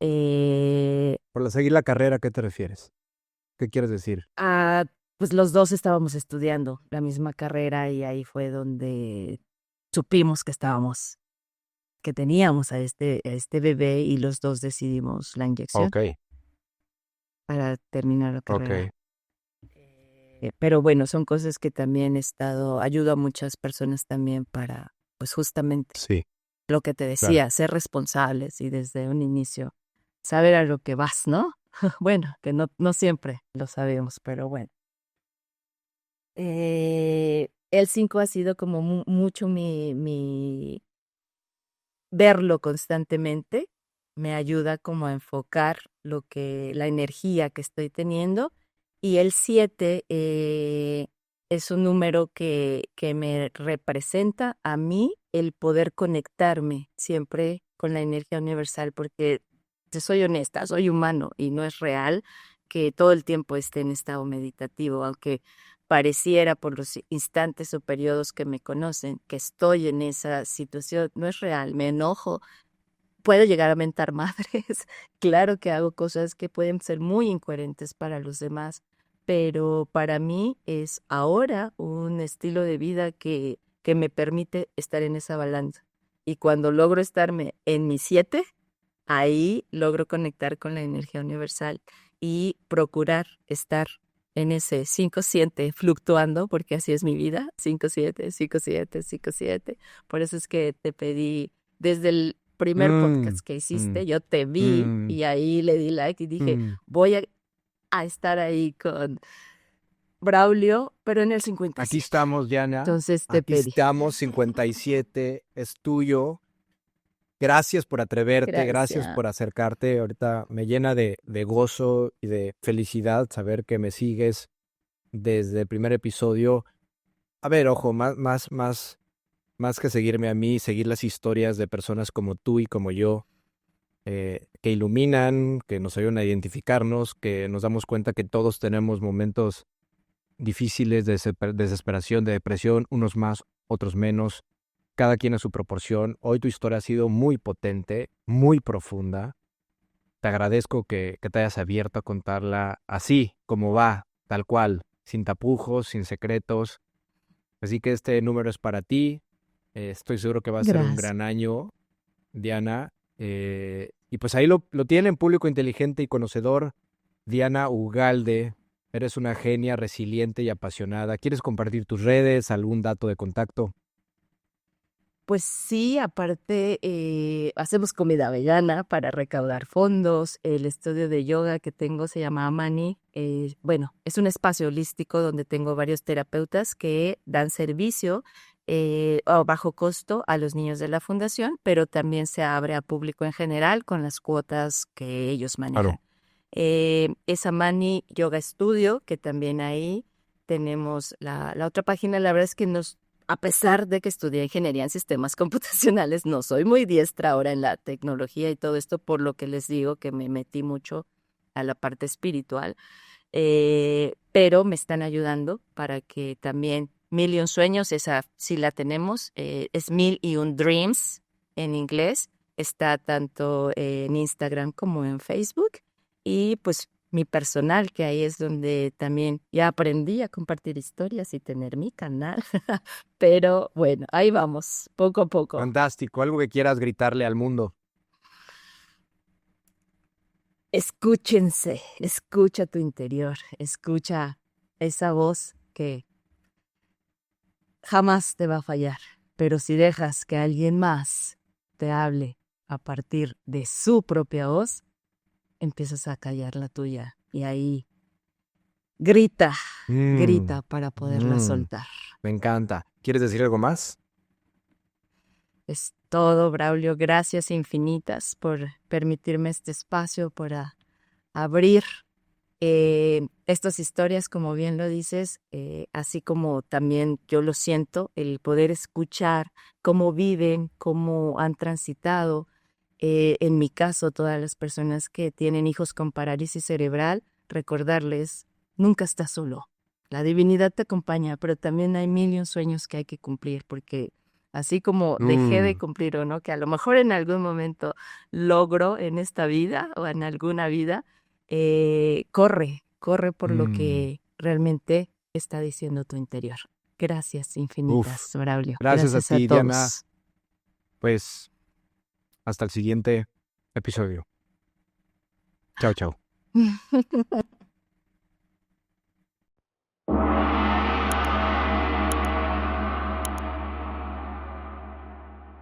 Eh, Por seguir la carrera, ¿a qué te refieres? ¿Qué quieres decir? ah, pues los 2 estábamos estudiando la misma carrera y ahí fue donde supimos que teníamos a este bebé y los 2 decidimos la inyección Ok, para terminar la ok. carrera. Pero bueno, son cosas que también ayudo a muchas personas también para, pues justamente Sí, lo que te claro. decía, ser responsables y desde un inicio saber a lo que vas, ¿no? Bueno, que no siempre lo sabemos, pero bueno. El 5 ha sido como mucho mi verlo constantemente, me ayuda como a enfocar la energía que estoy teniendo. Y el 7 es un número que me representa a mí el poder conectarme siempre con la energía universal, porque te soy honesta, soy humano y no es real que todo el tiempo esté en estado meditativo, aunque pareciera por los instantes o periodos que me conocen que estoy en esa situación, no es real, me enojo, puedo llegar a mentar madres, claro que hago cosas que pueden ser muy incoherentes para los demás, pero para mí es ahora un estilo de vida que me permite estar en esa balanza. Y cuando logro estarme en mi 7, ahí logro conectar con la energía universal y procurar estar en ese 5-7 fluctuando, porque así es mi vida, 5-7, 5-7, 5-7. Por eso es que te pedí desde primer Mm, podcast que hiciste, mm, yo te vi mm, y ahí le di like y dije, mm. voy a estar ahí con Braulio, pero en el Aquí 57. estamos, Diana. Entonces te Aquí pedí. estamos, 57, es tuyo. Gracias por atreverte, gracias Gracias. por acercarte. Ahorita me llena de gozo y de felicidad saber que me sigues desde el primer episodio. A ver, ojo, más que seguirme a mí, seguir las historias de personas como tú y como yo, que iluminan, que nos ayudan a identificarnos, que nos damos cuenta que todos tenemos momentos difíciles de desesperación, de depresión, unos más, otros menos, cada quien a su proporción. Hoy tu historia ha sido muy potente, muy profunda. Te agradezco que te hayas abierto a contarla así, como va, tal cual, sin tapujos, sin secretos. Así que este número es para ti. Estoy seguro que va a ser un Gracias. gran año, Diana. Y pues ahí lo tienen, público inteligente y conocedor. Diana Ugalde, eres una genia resiliente y apasionada. ¿Quieres compartir tus redes, algún dato de contacto? Pues sí, aparte hacemos comida vegana para recaudar fondos. El estudio de yoga que tengo se llama Amani. Bueno, es un espacio holístico donde tengo varios terapeutas que dan servicio a bajo costo a los niños de la fundación, pero también se abre a público en general con las cuotas que ellos manejan. Claro. Es Amani Yoga Studio, que también ahí tenemos la otra página. La verdad es que a pesar de que estudié ingeniería en sistemas computacionales, no soy muy diestra ahora en la tecnología y todo esto, por lo que les digo que me metí mucho a la parte espiritual, pero me están ayudando para que también Mil y un Sueños, esa sí la tenemos, es Mil y un Dreams en inglés, está tanto en Instagram como en Facebook y pues mi personal, que ahí es donde también ya aprendí a compartir historias y tener mi canal. Pero bueno, ahí vamos, poco a poco. Fantástico. Algo que quieras gritarle al mundo. Escúchense, escucha tu interior, escucha esa voz que jamás te va a fallar. Pero si dejas que alguien más te hable a partir de su propia voz, empiezas a callar la tuya. Y ahí grita, Mm, grita para poderla mm, soltar. me encanta. ¿Quieres decir algo más? Es todo, Braulio. Gracias infinitas por permitirme este espacio, por abrir estas historias, como bien lo dices, así como también yo lo siento, el poder escuchar cómo viven, cómo han transitado. En mi caso, todas las personas que tienen hijos con parálisis cerebral, recordarles, nunca estás solo. La divinidad te acompaña, pero también hay mil y un sueños que hay que cumplir, porque así como dejé de Mm, cumplir o no, que a lo mejor en algún momento logro en esta vida o en alguna vida, corre por lo mm. que realmente está diciendo tu interior. Gracias Uf. infinitas, Braulio. Gracias a Gracias a ti, Diana. todos. Pues hasta el siguiente episodio. Chao, chao.